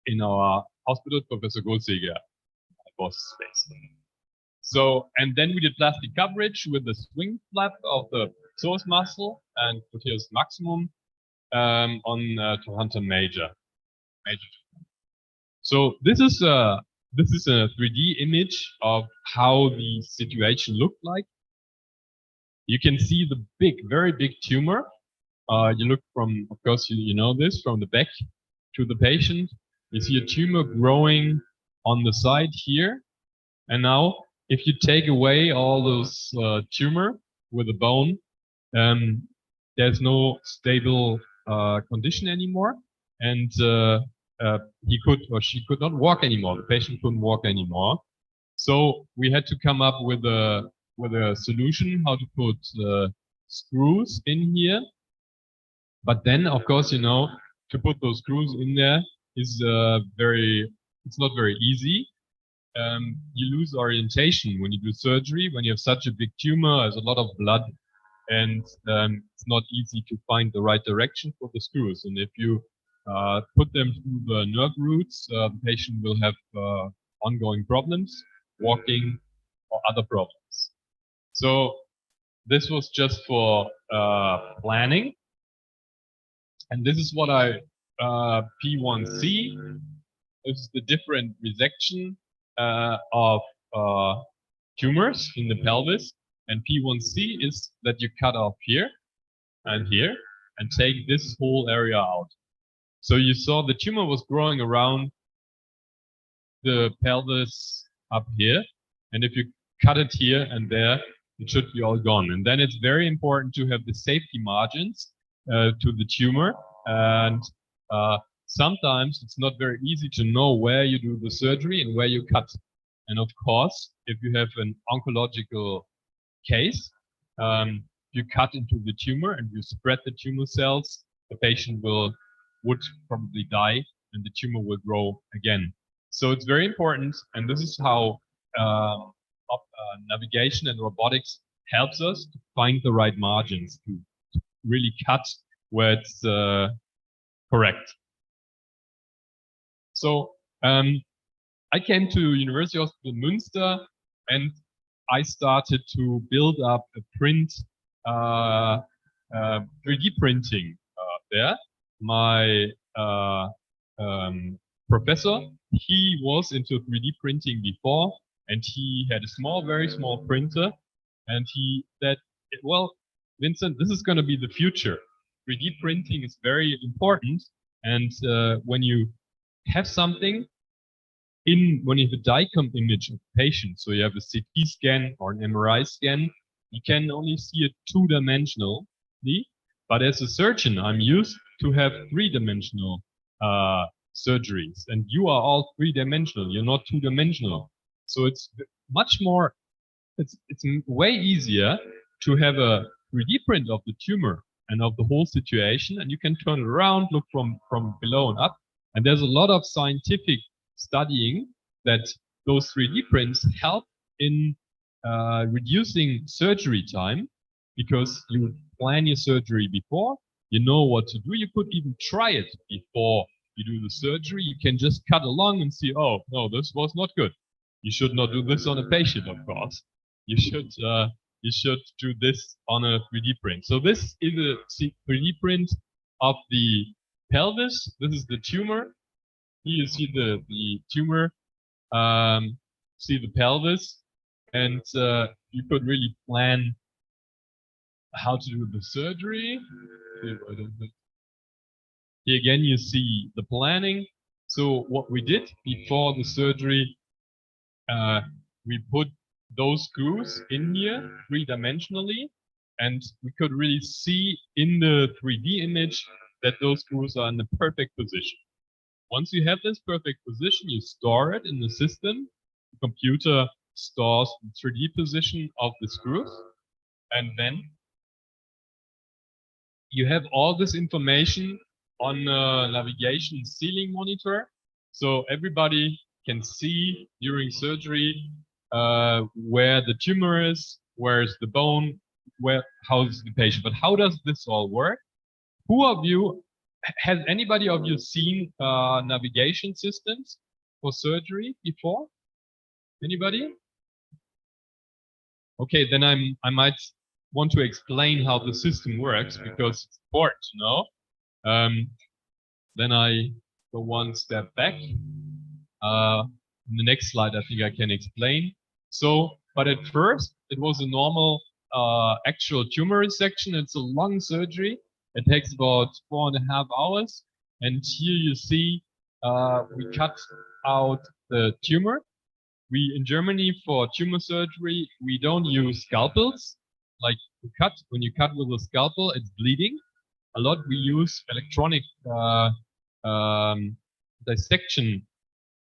S5: in our hospital, Professor Goldseger, boss space. So, and then we did plastic coverage with the swing flap of the psoas muscle and gluteus maximum on trochanter major. So this is a 3D image of how the situation looked like. You can see the very big tumor. You look from, of course, you know this, from the back to the patient. You see a tumor growing on the side here. And now if you take away all those tumor with the bone, there's no stable condition anymore, and he could or she could not walk anymore. The patient couldn't walk anymore. So we had to come up with a solution how to put screws in here. But then, of course, you know, to put those screws in there is it's not very easy. You lose orientation when you do surgery. When you have such a big tumor, there's a lot of blood, and it's not easy to find the right direction for the screws. And if you put them through the nerve roots, the patient will have ongoing problems, walking or other problems. So this was just for planning. And this is what I, P1C is the different resection of tumors in the pelvis. And P1C is that you cut off here and here and take this whole area out. So you saw the tumor was growing around the pelvis up here. And if you cut it here and there, it should be all gone. And then it's very important to have the safety margins to the tumor. And sometimes it's not very easy to know where you do the surgery and where you cut. And of course, if you have an oncological case, you cut into the tumor and you spread the tumor cells, the patient would probably die and the tumor will grow again. So it's very important, and this is how navigation and robotics helps us to find the right margins to really cut where it's correct. So I came to University Hospital Münster and I started to build up a 3D printing there. My professor, he was into 3D printing before, and he had a very small printer, and he said, well, Vincent, this is going to be the future. 3D printing is very important, and when you have something when you have a DICOM image of a patient, so you have a CT scan or an MRI scan, you can only see it two-dimensionally. But as a surgeon, I'm used to have three-dimensional surgeries, and you are all three-dimensional. You're not two-dimensional. So it's much more. It's way easier to have a 3D print of the tumor and of the whole situation, and you can turn it around, look from below and up. And there's a lot of scientific studying that those 3D prints help in reducing surgery time, because you plan your surgery before, you know what to do. You could even try it before you do the surgery. You can just cut along and see, oh, no, this was not good. You should not do this on a patient, of course. You should do this on a 3D print. So this is a 3D print of the pelvis. This is the tumor. Here you see the tumor, see the pelvis, and you could really plan how to do the surgery. Here again, you see the planning. So what we did before the surgery, we put those screws in here three-dimensionally, and we could really see in the 3D image that those screws are in the perfect position. Once you have this perfect position, you store it in the system. The computer stores the 3D position of the screws, and then you have all this information on a navigation ceiling monitor. So everybody can see during surgery where the tumor is, where's the bone, how's the patient. But how does this all work? Who of you, has anybody of you seen navigation systems for surgery before? Anybody? Okay, then I might want to explain how the system works, because it's important to know. Then I go one step back. In the next slide, I think I can explain. So, but at first, it was a normal actual tumor resection. It's a long surgery. It takes about 4.5 hours. And here you see we cut out the tumor. We in Germany for tumor surgery, we don't use scalpels. Like to cut, when you cut with a scalpel, it's bleeding. A lot we use electronic dissection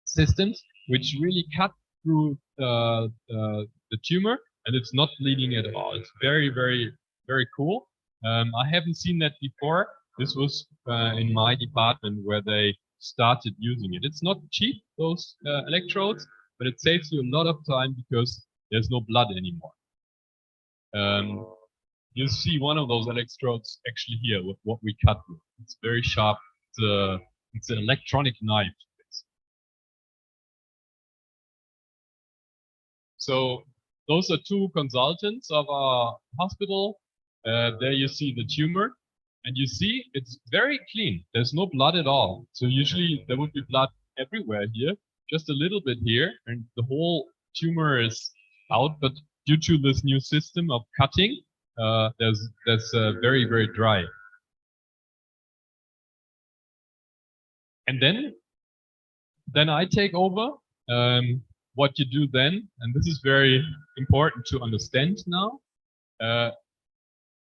S5: systems, which really cut through the tumor, and it's not bleeding at all. It's very, very, very cool. I haven't seen that before. This was in my department where they started using it. It's not cheap, those electrodes, but it saves you a lot of time because there's no blood anymore. You see one of those electrodes actually here with what we cut with. It's very sharp. It's an electronic knife. So those are two consultants of our hospital. There you see the tumor, and you see it's very clean. There's no blood at all. So usually there would be blood everywhere here, just a little bit here, and the whole tumor is out. But due to this new system of cutting, there's very, very dry. And then I take over. What you do then, and this is very important to understand now.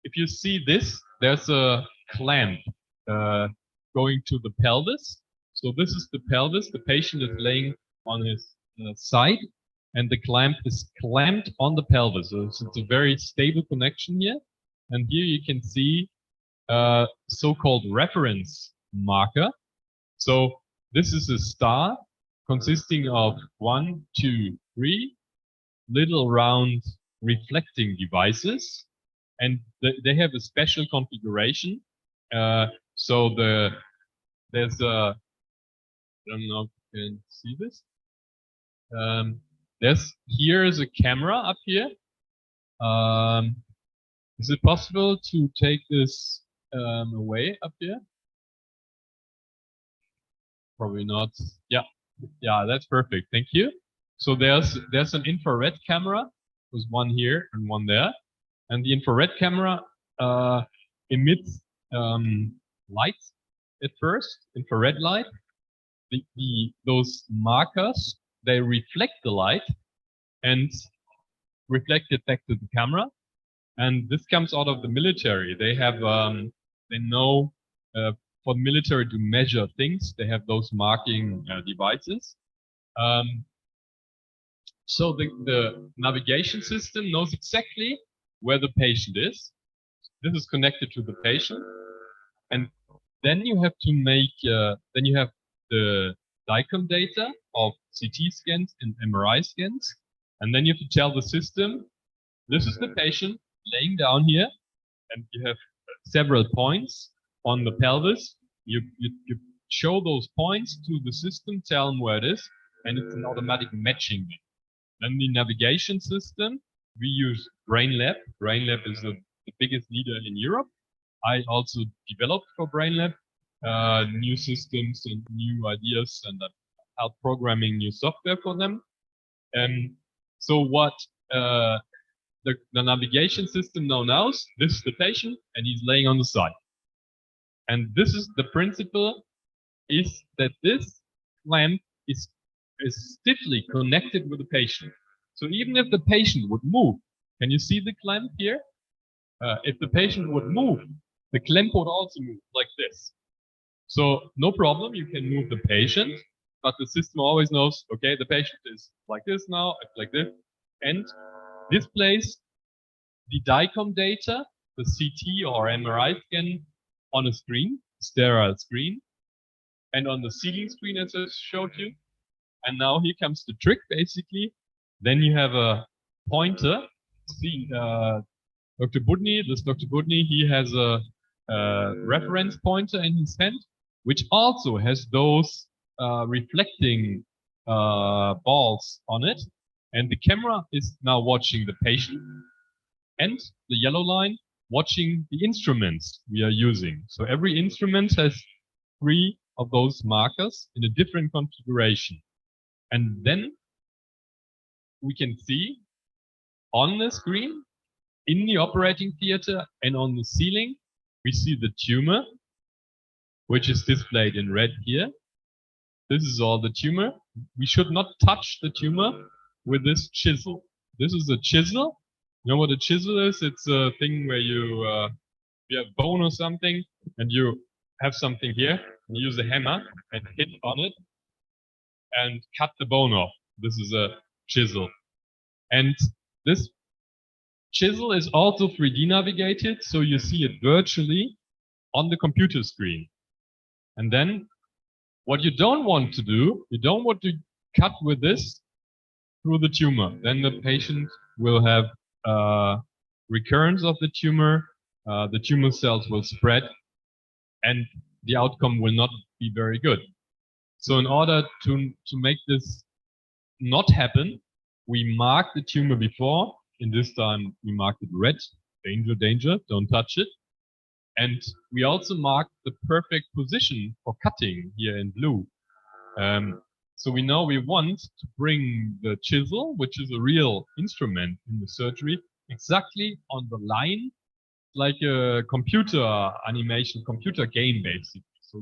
S5: If you see this, there's a clamp going to the pelvis. So this is the pelvis. The patient is laying on his side, and the clamp is clamped on the pelvis. So it's a very stable connection here. And here you can see so-called reference marker. So this is a star consisting of 1, 2, 3 little round reflecting devices, and they have a special configuration. So there's a, I don't know if you can see this. Here's a camera up here. Is it possible to take this away up here? Probably not. Yeah, that's perfect. Thank you. So there's an infrared camera. There's one here and one there, and the infrared camera emits light at first, infrared light. Those markers, they reflect the light and reflect it back to the camera. And this comes out of the military. They have they know for the military to measure things, they have those marking devices. So the navigation system knows exactly where the patient is. This is connected to the patient. And then you have to make, then you have the DICOM data of CT scans and MRI scans. And then you have to tell the system, this is the patient laying down here. And you have several points on the pelvis. You show those points to the system, tell them where it is, and it's an automatic matching. Then the navigation system, we use BrainLab. BrainLab is the biggest leader in Europe. I also developed for BrainLab new systems and new ideas, and help programming new software for them. So what the navigation system now knows, this is the patient, and he's laying on the side. And this is the principle, is that this clamp is stiffly connected with the patient. So even if the patient would move, can you see the clamp here? If the patient would move, the clamp would also move like this. So no problem, you can move the patient, but the system always knows, okay, the patient is like this now, like this, and displays the DICOM data, the CT or MRI scan on a screen, sterile screen, and on the ceiling screen as I showed you. And now here comes the trick, basically. Then you have a pointer. See, Dr. Budny, he has a reference pointer in his hand, which also has those reflecting balls on it. And the camera is now watching the patient, and the yellow line watching the instruments we are using. So every instrument has 3 of those markers in a different configuration. And then we can see on the screen, in the operating theater and on the ceiling, we see the tumor, which is displayed in red here. This is all the tumor. We should not touch the tumor with this chisel. This is a chisel. You know what a chisel is? It's a thing where you have bone or something, and you have something here. You use a hammer and hit on it and cut the bone off. This is a chisel. And this chisel is also 3D navigated, so you see it virtually on the computer screen. And then what you don't want to do, you don't want to cut with this through the tumor. Then the patient will have recurrence of the tumor cells will spread, and the outcome will not be very good. So in order to make this not happen, we mark the tumor before. In this time, we marked it red, danger, danger, don't touch it. And we also mark the perfect position for cutting here in blue. So we know we want to bring the chisel, which is a real instrument in the surgery, exactly on the line, like a computer animation, computer game, basically. So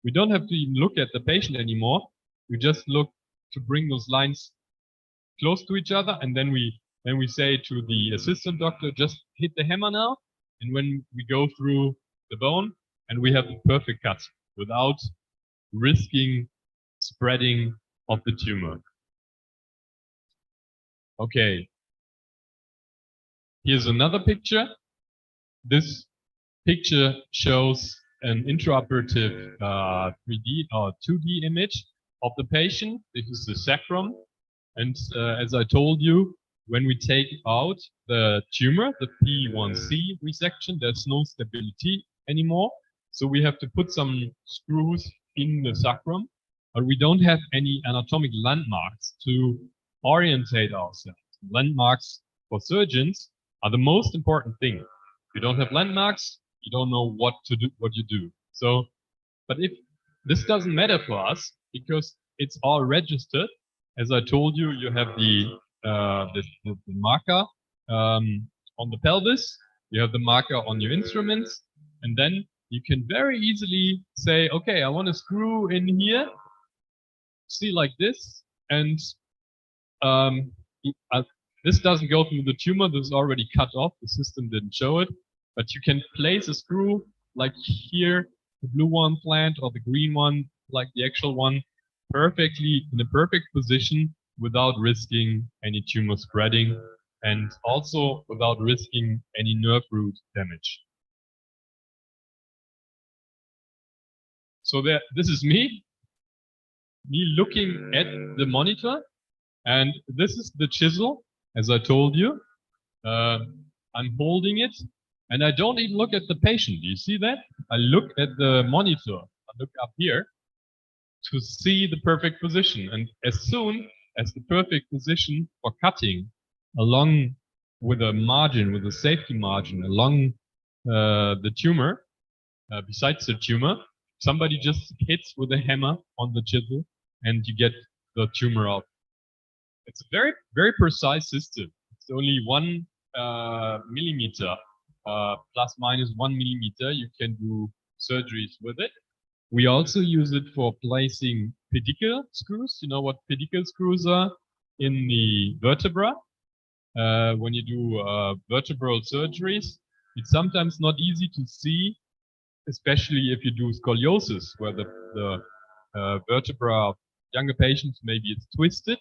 S5: we don't have to even look at the patient anymore. We just look to bring those lines close to each other, and then we say to the assistant doctor, just hit the hammer now, and when we go through the bone, and we have the perfect cut without risking spreading of the tumor. Okay. Here's another picture. This picture shows an intraoperative 3D or 2D image of the patient. This is the sacrum. And as I told you, when we take out the tumor, the P1C resection, there's no stability anymore. So we have to put some screws in the sacrum, but we don't have any anatomic landmarks to orientate ourselves. Landmarks for surgeons are the most important thing. If you don't have landmarks, you don't know what to do, what you do. So, but if this doesn't matter for us because it's all registered, as I told you, you have the marker on the pelvis, you have the marker on your instruments, and then you can very easily say, okay, I want to screw in here, see like this, and this doesn't go through the tumor, this is already cut off, the system didn't show it, but you can place a screw like here, the blue one plant or the green one, like the actual one, perfectly in a perfect position without risking any tumor spreading and also without risking any nerve root damage. So this is me looking at the monitor, and this is the chisel, as I told you. I'm holding it, and I don't even look at the patient. Do you see that? I look at the monitor. I look up here to see the perfect position, and as soon as the perfect position for cutting along with a margin, with a safety margin along the tumor, besides the tumor, somebody just hits with a hammer on the chisel and you get the tumor out. It's a very, very precise system. It's only 1 millimeter, plus minus 1 millimeter. You can do surgeries with it. We also use it for placing pedicle screws. You know what pedicle screws are in the vertebra? When you do vertebral surgeries, it's sometimes not easy to see, especially if you do scoliosis, where the vertebra of younger patients, maybe it's twisted.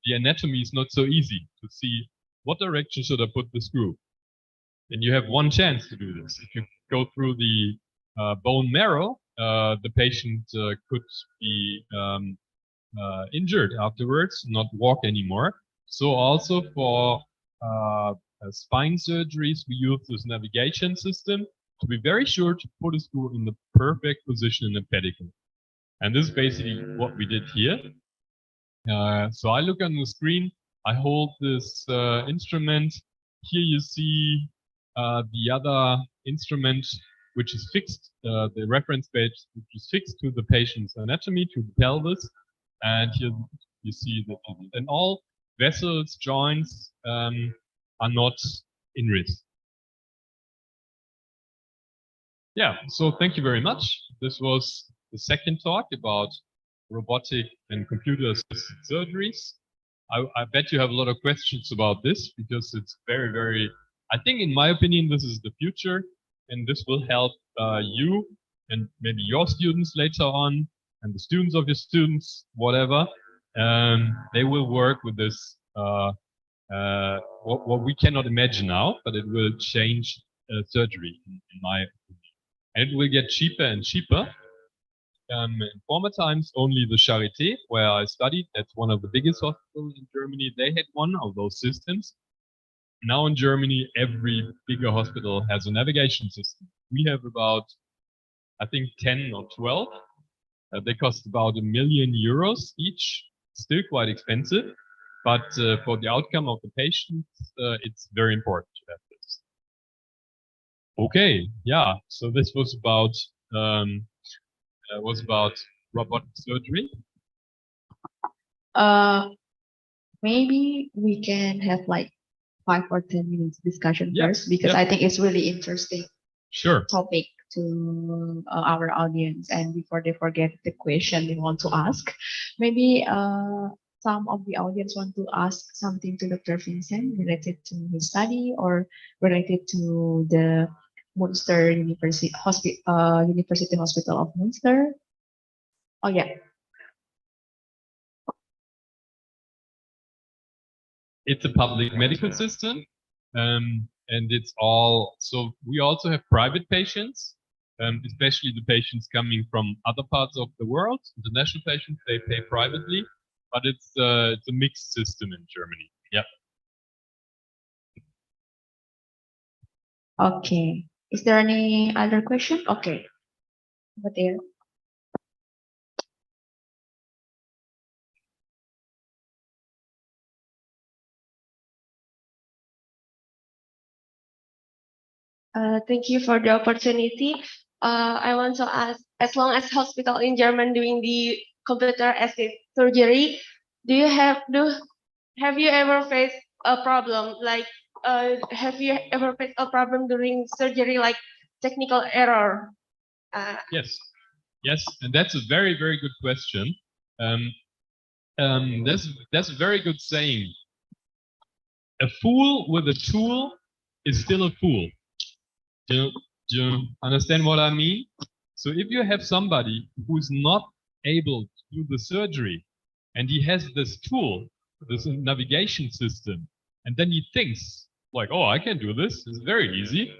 S5: The anatomy is not so easy to see what direction should I put the screw. And you have one chance to do this. If you go through the bone marrow, the patient could be injured afterwards, not walk anymore. So also for spine surgeries, we use this navigation system to be very sure to put a screw in the perfect position in the pedicle. And this is basically what we did here. So I look on the screen, I hold this instrument. Here you see the other instrument, which is fixed, the reference page, which is fixed to the patient's anatomy, to the pelvis. And here you see that, and all vessels, joints are not in risk. Yeah, so thank you very much. This was the second talk about robotic and computer-assisted surgeries. I bet you have a lot of questions about this because it's very, very, I think in my opinion, this is the future and this will help you and maybe your students later on and the students of your students, whatever. They will work with this, what we cannot imagine now, but it will change surgery in my opinion. And it will get cheaper and cheaper. In former times, only the Charité, where I studied, that's one of the biggest hospitals in Germany, they had one of those systems. Now in Germany, every bigger hospital has a navigation system. We have about, I think, 10 or 12. They cost about €1 million each, still quite expensive. But for the outcome of the patients, it's very important to have this. Okay, yeah, so this was about robotic surgery.
S7: Maybe we can have like 5 or 10 minutes discussion
S5: Yeah,
S7: first, because
S5: yeah.
S7: I think it's really interesting
S5: Sure.
S7: topic to our audience, and before they forget the question they want to ask, maybe some of the audience want to ask something to Dr. Vincent related to his study or related to the Munster University Hospital of Munster. Oh yeah.
S5: It's a public medical system, and it's all, so we also have private patients, especially the patients coming from other parts of the world. International patients, they pay privately, but it's a mixed system in Germany. Yeah.
S7: Okay. Is there any other question? Okay. Over there.
S8: Thank you for the opportunity. I want to ask, as long as hospital in Germany doing the computer assisted surgery, have you ever faced a problem like have you ever faced a problem during surgery like technical error?
S5: Yes, yes, and that's a very, very good question. That's a very good saying. A fool with a tool is still a fool. Do you understand what I mean? So if you have somebody who's not able to do the surgery and he has this tool, this navigation system, and then he thinks like, oh, I can do this. It's very easy.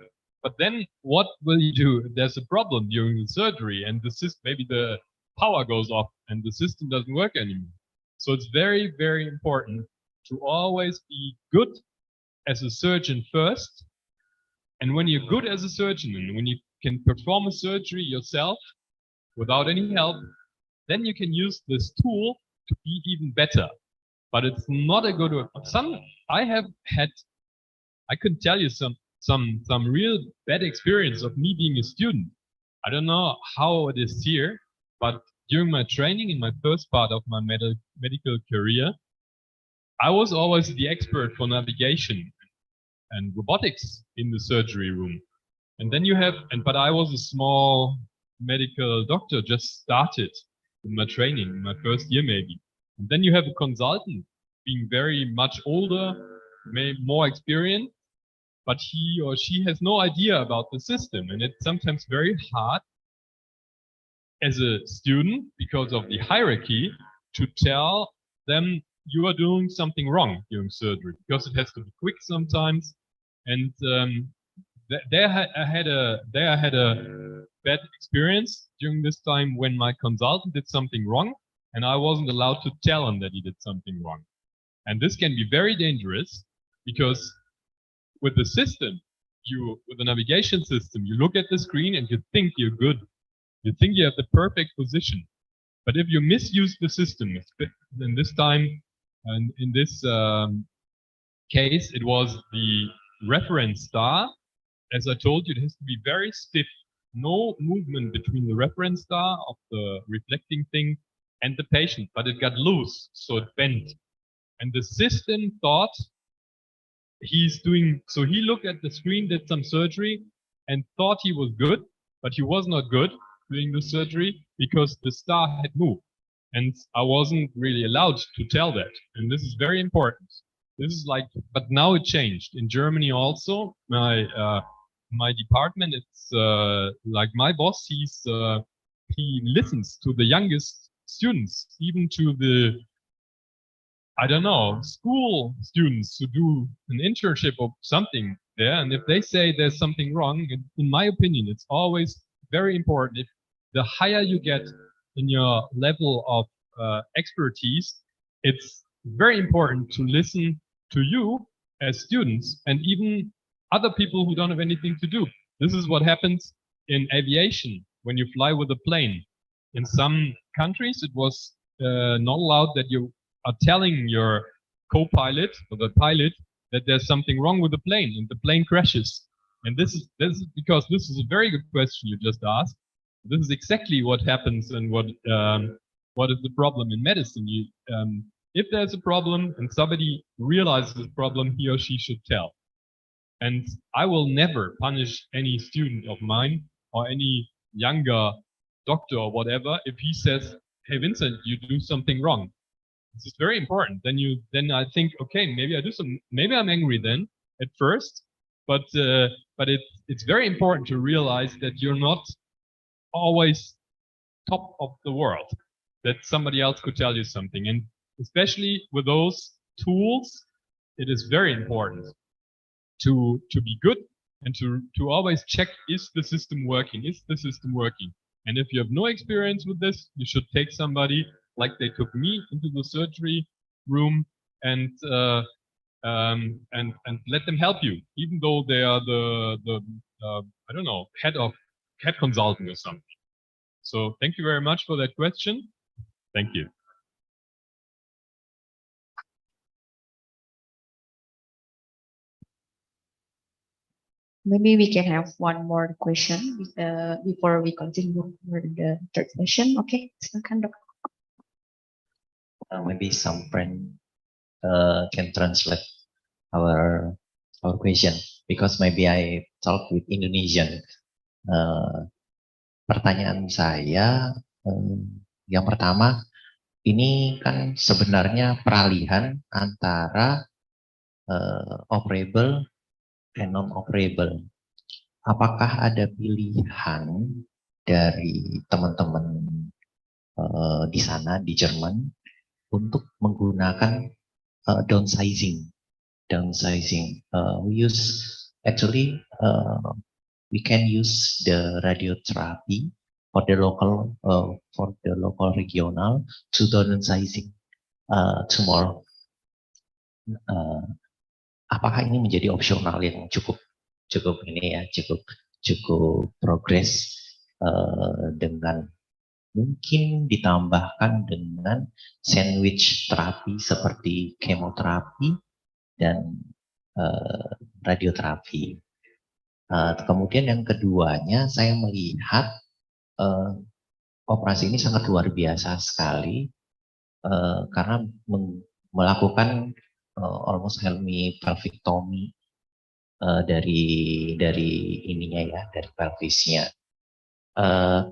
S5: But then what will you do if there's a problem during the surgery and the system, maybe the power goes off and the system doesn't work anymore? So it's very, very important to always be good as a surgeon first. And when you're good as a surgeon and when you can perform a surgery yourself without any help, then you can use this tool to be even better. But it's not a good one. I could tell you some real bad experience of me being a student. I don't know how it is here, but during my training in my first part of my medical career, I was always the expert for navigation and robotics in the surgery room. And then but I was a small medical doctor, just started in my training, in my first year maybe. And then you have a consultant being very much older, maybe more experienced, but he or she has no idea about the system. And it's sometimes very hard as a student, because of the hierarchy, to tell them you are doing something wrong during surgery, because it has to be quick sometimes. And there I had a bad experience during this time when my consultant did something wrong, and I wasn't allowed to tell him that he did something wrong. And this can be very dangerous, because with the system, with the navigation system, you look at the screen and you think you're good. You think you have the perfect position. But if you misuse the system, in this time, and in this case, it was the reference star. As I told you, it has to be very stiff. No movement between the reference star of the reflecting thing and the patient, but it got loose, so it bent. And the system thought he's doing, so he looked at the screen, did some surgery, and thought he was good, but he was not good doing the surgery because the star had moved. And I wasn't really allowed to tell that. And this is very important. This is like, but now it changed. In Germany also, my department, it's like my boss, he listens to the youngest students, even to the, I don't know, school students who do an internship or something there. And if they say there's something wrong, in my opinion, it's always very important. If the higher you get in your level of expertise, it's very important to listen to you as students and even other people who don't have anything to do. This is what happens in aviation when you fly with a plane. In some countries, it was not allowed that you are telling your co-pilot or the pilot that there's something wrong with the plane and the plane crashes. And this is because this is a very good question you just asked. This is exactly what happens and what is the problem in medicine. If there's a problem and somebody realizes the problem, he or she should tell. And I will never punish any student of mine or any younger doctor or whatever if he says, "Hey Vincent, you do something wrong." This is very important. Then I think, okay, maybe I'm angry then at first, but it's very important to realize that you're not always top of the world, that somebody else could tell you something. And especially with those tools, it is very important to be good and to always check, is the system working? Is the system working? And if you have no experience with this, you should take somebody like they took me into the surgery room and and let them help you, even though they are the I don't know, head consultant or something. So thank you very much for that question. Thank you.
S7: Maybe we can have one more question before we continue for the third session. Okay, silakan dok.
S9: Maybe some friend can translate our question because maybe I talk with Indonesian. Pertanyaan saya yang pertama, ini kan sebenarnya peralihan antara operable dan non-operable. Apakah ada pilihan dari teman-teman di sana di Jerman untuk menggunakan downsizing? Actually we can use the radiotherapy for the local regional to downsizing tumor. Apakah ini menjadi opsional yang cukup ini ya, cukup progres dengan mungkin ditambahkan dengan sandwich terapi seperti kemoterapi dan radioterapi. Kemudian yang keduanya, saya melihat operasi ini sangat luar biasa sekali karena melakukan almost helmi pelvictomy dari ininya ya, dari pelvisnya.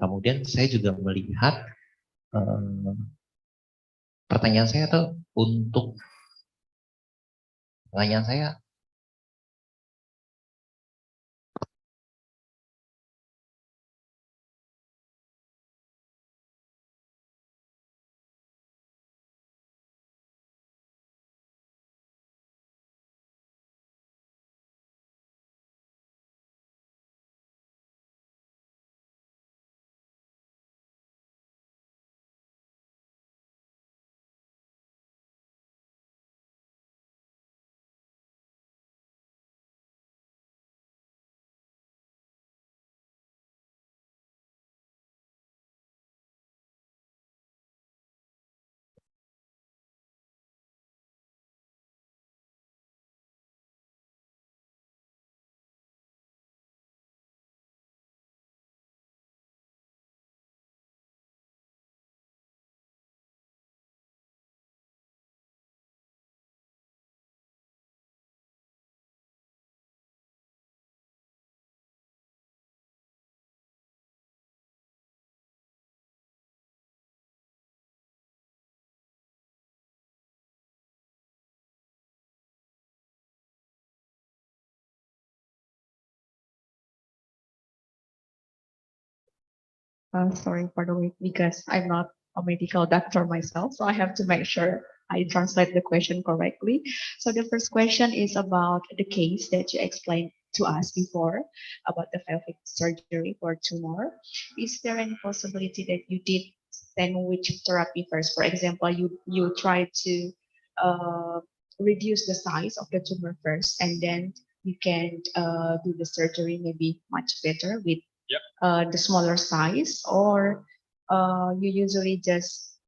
S9: Kemudian saya juga melihat pertanyaan saya
S7: Sorry for the wait, because I'm not a medical doctor myself, so I have to make sure I translate the question correctly. So the first question is about the case that you explained to us before about the pelvic surgery for tumor. Is there any possibility that you did sandwich therapy first? For example, you try to reduce the size of the tumor first, and then you can do the surgery maybe much better with the smaller size, or you usually just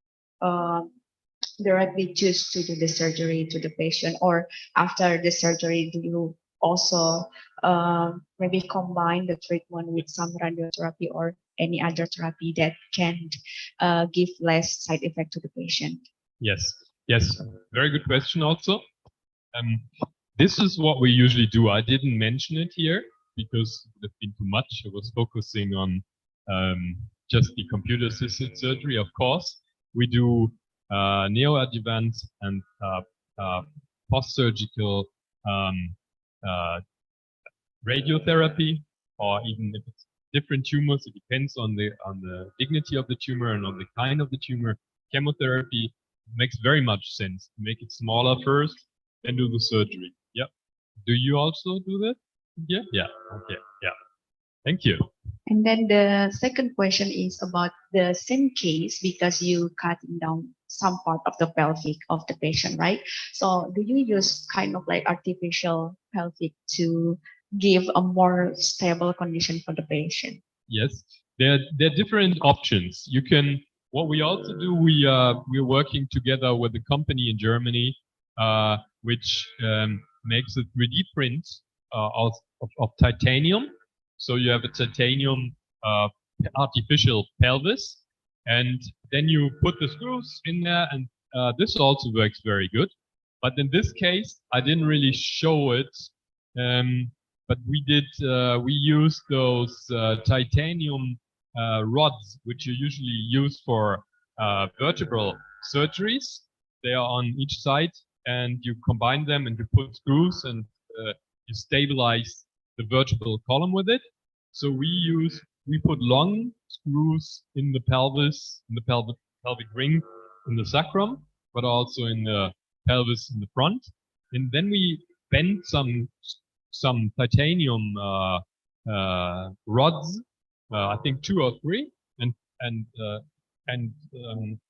S7: directly choose to do the surgery to the patient, or after the surgery, do you also maybe combine the treatment with some radiotherapy or any other therapy that can give less side effect to the patient?
S5: Yes, yes, very good question also. This is what we usually do. I didn't mention it here because it would have been too much. I was focusing on just the computer-assisted surgery. Of course, we do neoadjuvant and post-surgical radiotherapy, or even if it's different tumors, it depends on the dignity of the tumor and on the kind of the tumor. Chemotherapy makes very much sense to make it smaller first, then do the surgery. Yeah. Do you also do that? Yeah. Yeah. Okay. Yeah. Thank you.
S7: And then the second question is about the same case, because you cutting down some part of the pelvic of the patient, right? So do you use kind of like artificial pelvic to give a more stable condition for the patient?
S5: Yes, there are different options. You can. What we also do, we're working together with a company in Germany, which makes a 3D print of titanium. So you have a titanium artificial pelvis, and then you put the screws in there, and this also works very good. But in this case, I didn't really show it. But we did. We used those titanium rods, which you usually use for vertebral surgeries. They are on each side, and you combine them, and you put screws, and you stabilize the vertebral column with it. So we put long screws in the pelvis, in the pelvic ring, in the sacrum, but also in the pelvis in the front, and then we bend some titanium rods, I think 2 or 3, and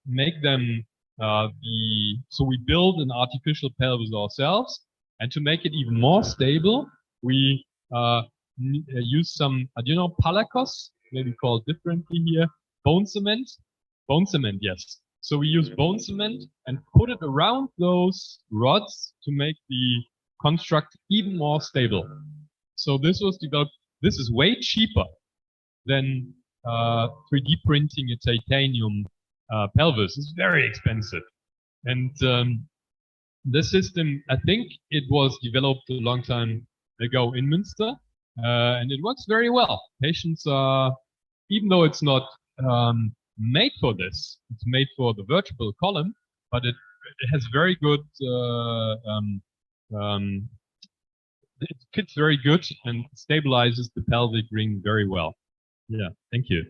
S5: make them so we build an artificial pelvis ourselves, and to make it even more stable, we use some, do you know palakos, maybe called differently here, bone cement, yes. So we use bone cement and put it around those rods to make the construct even more stable. So this was developed. This is way cheaper than 3D printing a titanium pelvis. It's very expensive, and this system, I think it was developed a long time ago in Münster, and it works very well. Patients are, even though it's not made for this, it's made for the vertebral column, but it has very good. It fits very good and stabilizes the pelvic ring very well. Yeah, thank you.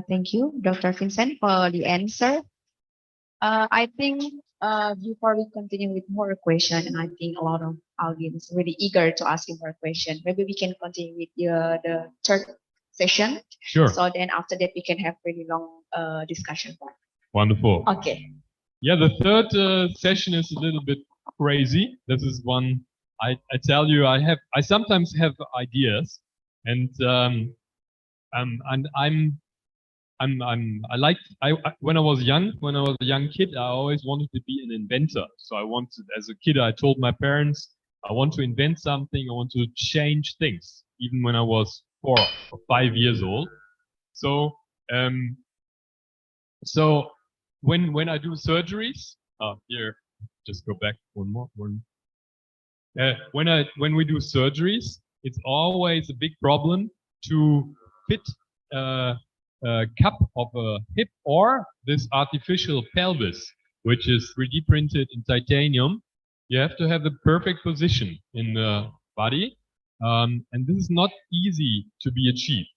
S7: Thank you, Dr. Vincent, for the answer. I think before we continue with more questions, and I think a lot of audience really eager to ask you more questions, maybe we can continue with the third session.
S5: Sure.
S7: So then after that, we can have really long discussion.
S5: Wonderful.
S7: Okay.
S5: Yeah, the third session is a little bit crazy. This is one I tell you, I sometimes have ideas, and when I was a young kid, I always wanted to be an inventor. So as a kid, I told my parents, I want to invent something. I want to change things, even when I was 4 or 5 years old. So, when I do surgeries, here, just go back one more. When we do surgeries, it's always a big problem to fit a cup of a hip or this artificial pelvis, which is 3D printed in titanium. You have to have the perfect position in the body. And this is not easy to be achieved.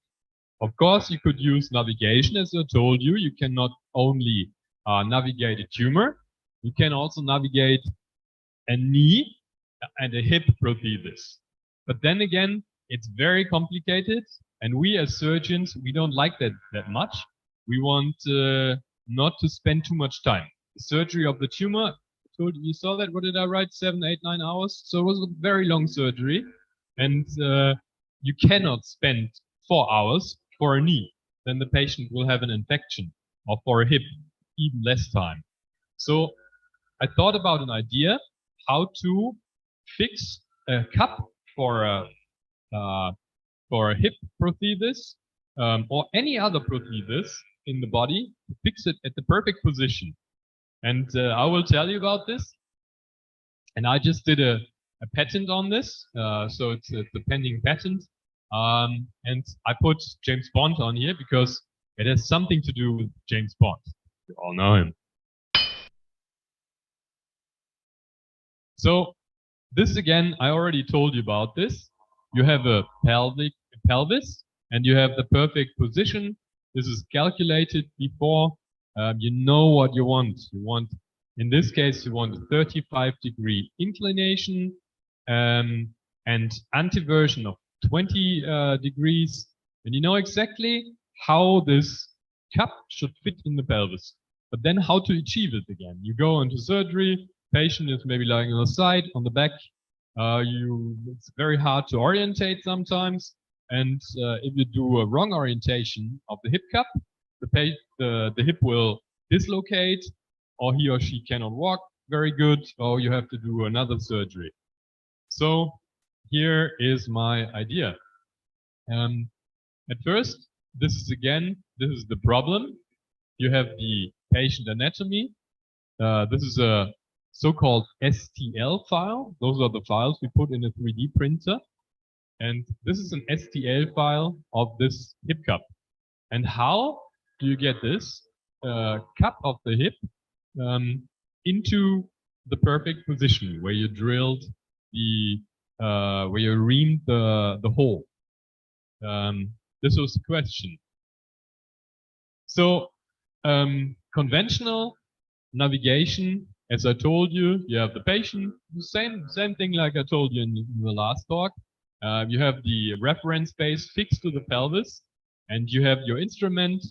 S5: Of course, you could use navigation, as I told you. You can not only navigate a tumor, you can also navigate a knee and a hip prosthesis. But then again, it's very complicated, and we as surgeons, we don't like that much. We want not to spend too much time. The surgery of the tumor, I told you saw that, what did I write, 7, 8, 9 hours? So it was a very long surgery, and you cannot spend 4 hours for a knee. Then the patient will have an infection, or for a hip, even less time. So I thought about an idea how to fix a cup for a hip prosthesis or any other prosthesis in the body, to fix it at the perfect position. And I will tell you about this. And I just did a patent on this, so it's a pending patent. And I put James Bond on here because it has something to do with James Bond. You all know him. So this again, I already told you about this. You have a pelvis, and you have the perfect position. This is calculated before. You know what you want. You want, in this case, you want a 35-degree inclination and antiversion of 20 degrees. And you know exactly how this cup should fit in the pelvis. But then how to achieve it again. You go into surgery. Patient is maybe lying on the side, on the back. It's very hard to orientate sometimes, and if you do a wrong orientation of the hip cup, the hip will dislocate, or he or she cannot walk very good, or you have to do another surgery. So here is my idea. At first, this is the problem. You have the patient anatomy. This is a so-called STL file. Those are the files we put in a 3D printer. And this is an STL file of this hip cup. And how do you get this cup of the hip into the perfect position where you drilled where you reamed the hole? This was the question. So conventional navigation, as I told you, you have the patient, same thing like I told you in the last talk. You have the reference base fixed to the pelvis, and you have your instrument,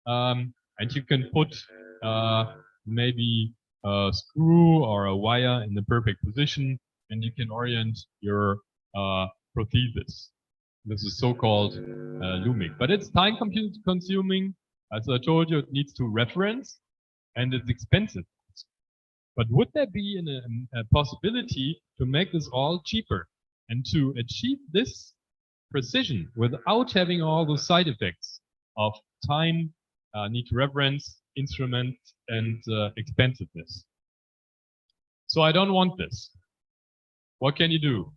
S5: and you can put maybe a screw or a wire in the perfect position, and you can orient your prosthesis. This is so-called looming, but it's time consuming. As I told you, it needs to reference, and it's expensive. But would there be a possibility to make this all cheaper and to achieve this precision without having all the side effects of time, need to reference, instrument, and expensiveness? So I don't want this. What can you do?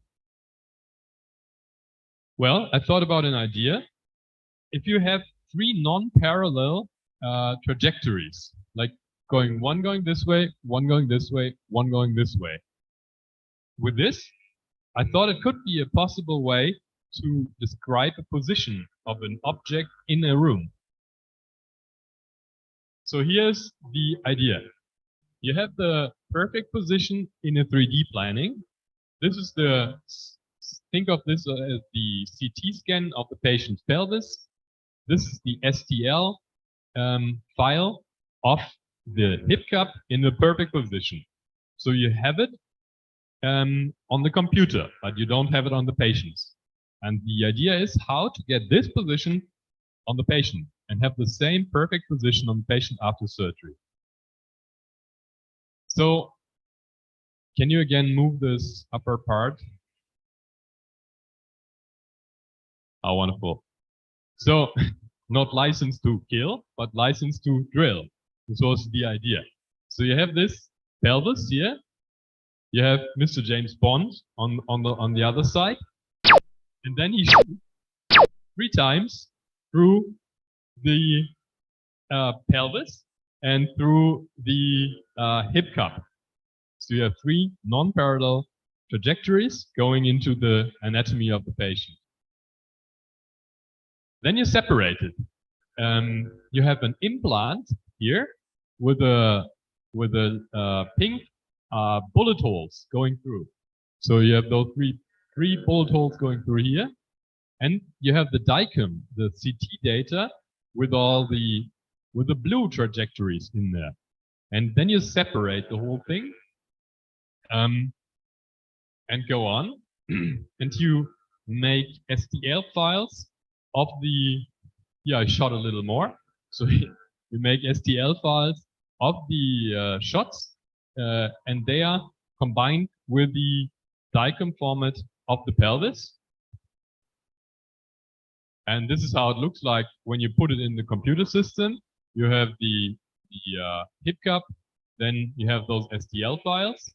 S5: Well, I thought about an idea. If you have 3 non-parallel trajectories, like one going this way, one going this way, one going this way. With this, I thought it could be a possible way to describe a position of an object in a room. So here's the idea. You have the perfect position in a 3D planning. This is think of this as the CT scan of the patient's pelvis. This is the STL file of the hip cup in the perfect position. So you have it on the computer, but you don't have it on the patients. And the idea is how to get this position on the patient and have the same perfect position on the patient after surgery. So can you again move this upper part? Oh, wonderful. So not licensed to kill, but licensed to drill. This was the idea. So you have this pelvis here. You have Mr. James Bond on the other side, and then he shoots 3 times through the pelvis and through the hip cup. So you have 3 non-parallel trajectories going into the anatomy of the patient. Then you separate it. You have an implant here with a pink bullet holes going through. So you have those three bullet holes going through here, and you have the DICOM, the CT data, with the blue trajectories in there. And then you separate the whole thing and go on, and you make STL files of the, I shot a little more. So you make STL files of the shots, and they are combined with the DICOM format of the pelvis. And this is how it looks like when you put it in the computer system. You have the hip cup, then you have those STL files,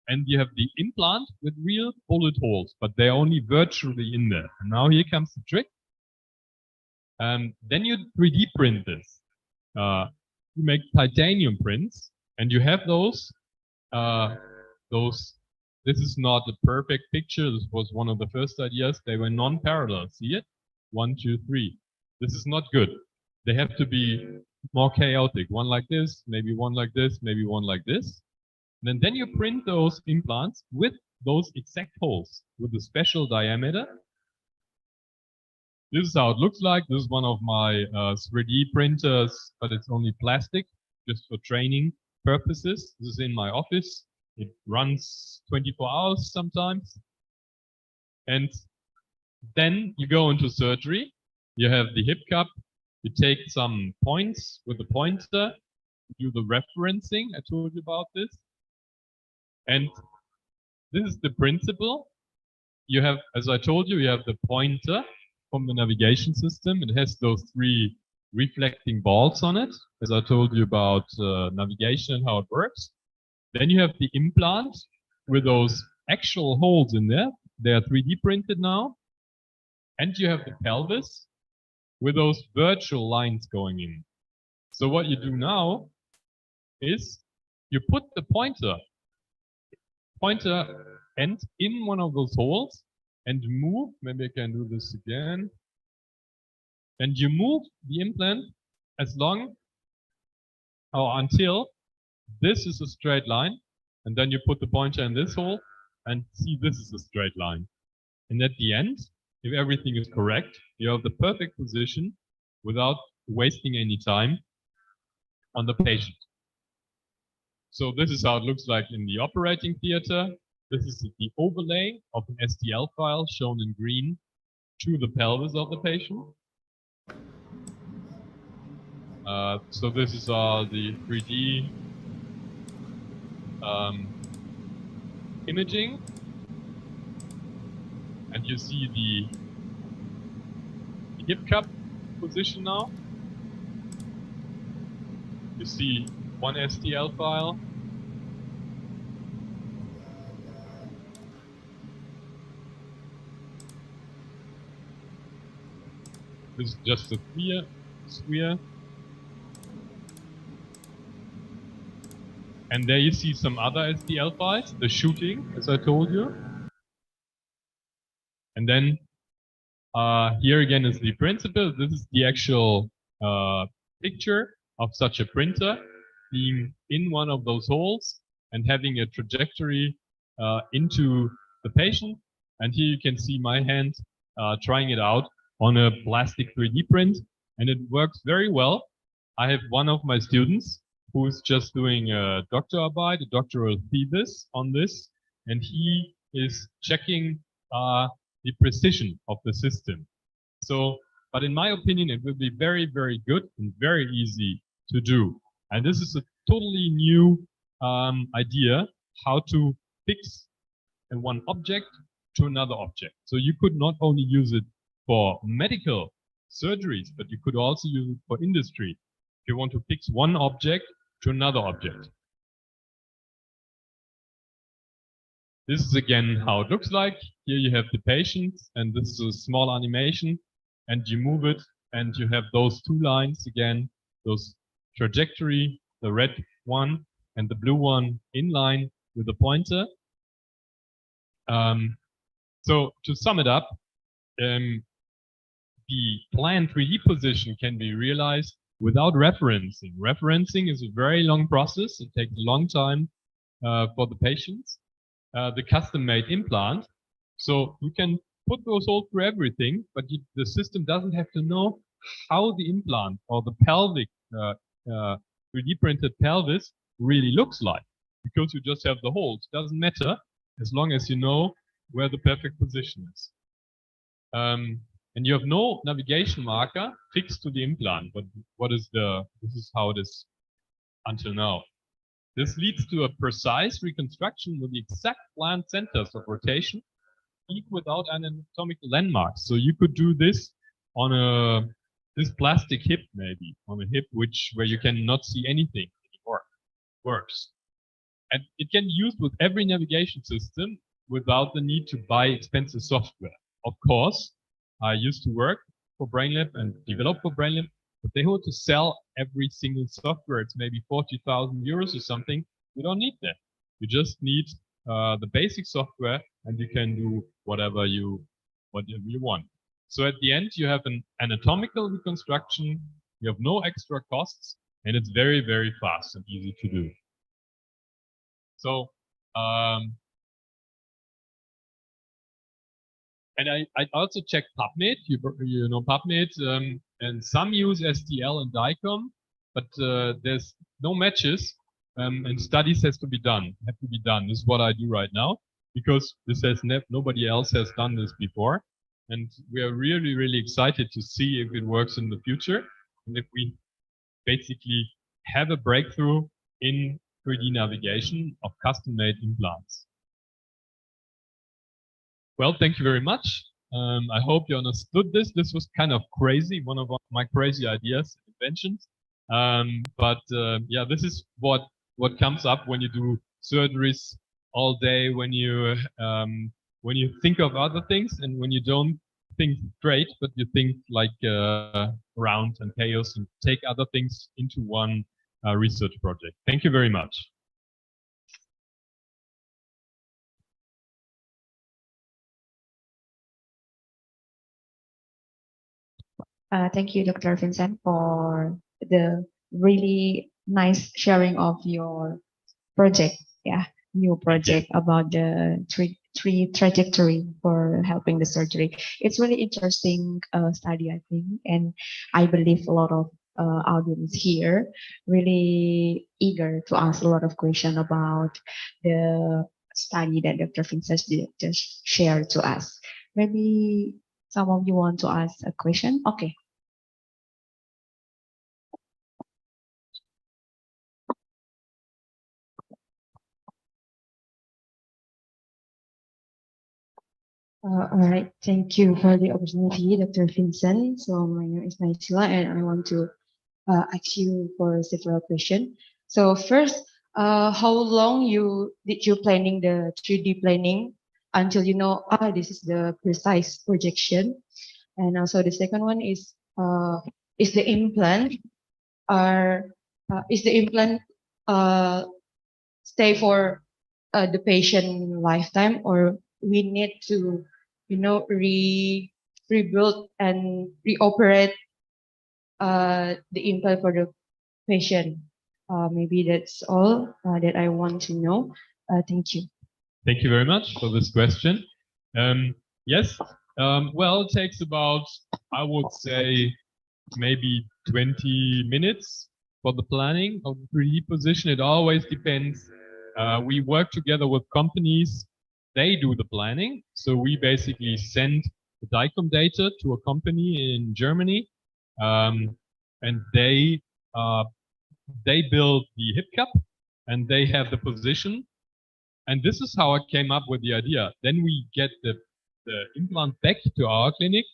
S5: and you have the implant with real bullet holes, but they're only virtually in there. And now here comes the trick. Then you 3D print this. You make titanium prints, and you have those. This is not a perfect picture. This was one of the first ideas. They were non-parallel. See it? 1, 2, 3. This is not good. They have to be more chaotic. One like this, maybe one like this, maybe one like this. And then you print those implants with those exact holes with a special diameter. This is how it looks like. This is one of my 3D printers, but it's only plastic, just for training purposes. This is in my office. It runs 24 hours sometimes. And then you go into surgery. You have the hip cup. You take some points with the pointer, do the referencing. I told you about this. And this is the principle. You have, as I told you, you have the pointer from the navigation system. It has those 3 reflecting balls on it, as I told you about navigation and how it works. Then you have the implant with those actual holes in there. They are 3D printed now. And you have the pelvis with those virtual lines going in. So what you do now is you put the pointer end in one of those holes and move. Maybe I can do this again. And you move the implant as long or until this is a straight line. And then you put the pointer in this hole and see this is a straight line. And at the end, if everything is correct, you have the perfect position without wasting any time on the patient. So this is how it looks like in the operating theater. This is the overlay of an STL file shown in green to the pelvis of the patient. So this is the 3D imaging. And you see the hip cup position now. You see one STL file. This is just a sphere. And there you see some other STL files, the shooting, as I told you. And then here again is the principle. This is the actual picture of such a printer being in one of those holes and having a trajectory into the patient. And here you can see my hand trying it out on a plastic 3D print, and it works very well. I have one of my students who's just doing a doctorarbeit, a doctoral thesis on this, and he is checking the precision of the system. So, but in my opinion, it will be very, very good and very easy to do. And this is a totally new idea how to fix one object to another object. So you could not only use it for medical surgeries, but you could also use it for industry. If you want to fix one object to another object. This is again how it looks like. Here you have the patient, and this is a small animation, and you move it, and you have those 2 lines again, those trajectory, the red one and the blue one in line with the pointer. So to sum it up, the planned 3D position can be realized without referencing. Referencing is a very long process. It takes a long time for the patients. The custom-made implant. So you can put those holes through everything, but the system doesn't have to know how the implant or the pelvic 3D printed pelvis really looks like, because you just have the holes. It doesn't matter as long as you know where the perfect position is. And you have no navigation marker fixed to the implant, but this is how it is until now. This leads to a precise reconstruction with the exact planned centers of rotation, even without anatomical landmarks. So you could do this on this plastic hip, maybe on a hip where you cannot see anything anymore. Works, and it can be used with every navigation system without the need to buy expensive software. Of course, I used to work for BrainLab and develop for BrainLab, but they want to sell every single software. It's maybe 40,000 euros or something. You don't need that. You just need the basic software, and you can do whatever you want. So at the end, you have an anatomical reconstruction. You have no extra costs, and it's very, very fast and easy to do. So, and I also checked PubMed. You know PubMed, and some use STL and DICOM, but there's no matches, and studies have to be done. This is what I do right now, because this has nobody else has done this before, and we are really, really excited to see if it works in the future, and if we basically have a breakthrough in 3D navigation of custom-made implants. Well, thank you very much. I hope you understood this. This was kind of crazy, one of my crazy ideas, inventions. Yeah, this is what comes up when you do surgeries all day, when you think of other things and when you don't think straight, but you think like round and chaos and take other things into one research project. Thank you very much.
S7: Thank you, Dr. Vincent, for the really nice sharing of your project. Yeah, new project about the three trajectory for helping the surgery. It's really interesting study, I think, and I believe a lot of audience here really eager to ask a lot of questions about the study that Dr. Vincent just shared to us. Maybe some of you want to ask a question? Okay. All right, thank you for the opportunity, Dr. Vincent. So my name is Naisila, and I want to ask you for several questions. So first, how long did you planning the 3D planning until you know, this is the precise projection? And also the second one is the implant stay for the patient lifetime, or we need to, rebuild and reoperate the implant for the patient? Maybe that's all that I want to know. Thank you.
S5: Thank you very much for this question. Yes, well, it takes about, I would say, maybe 20 minutes for the planning of the 3D position. It always depends. We work together with companies. They do the planning. So we basically send the DICOM data to a company in Germany, and they build the hip cap, and they have the position. And this is how I came up with the idea. Then we get the implant back to our clinic,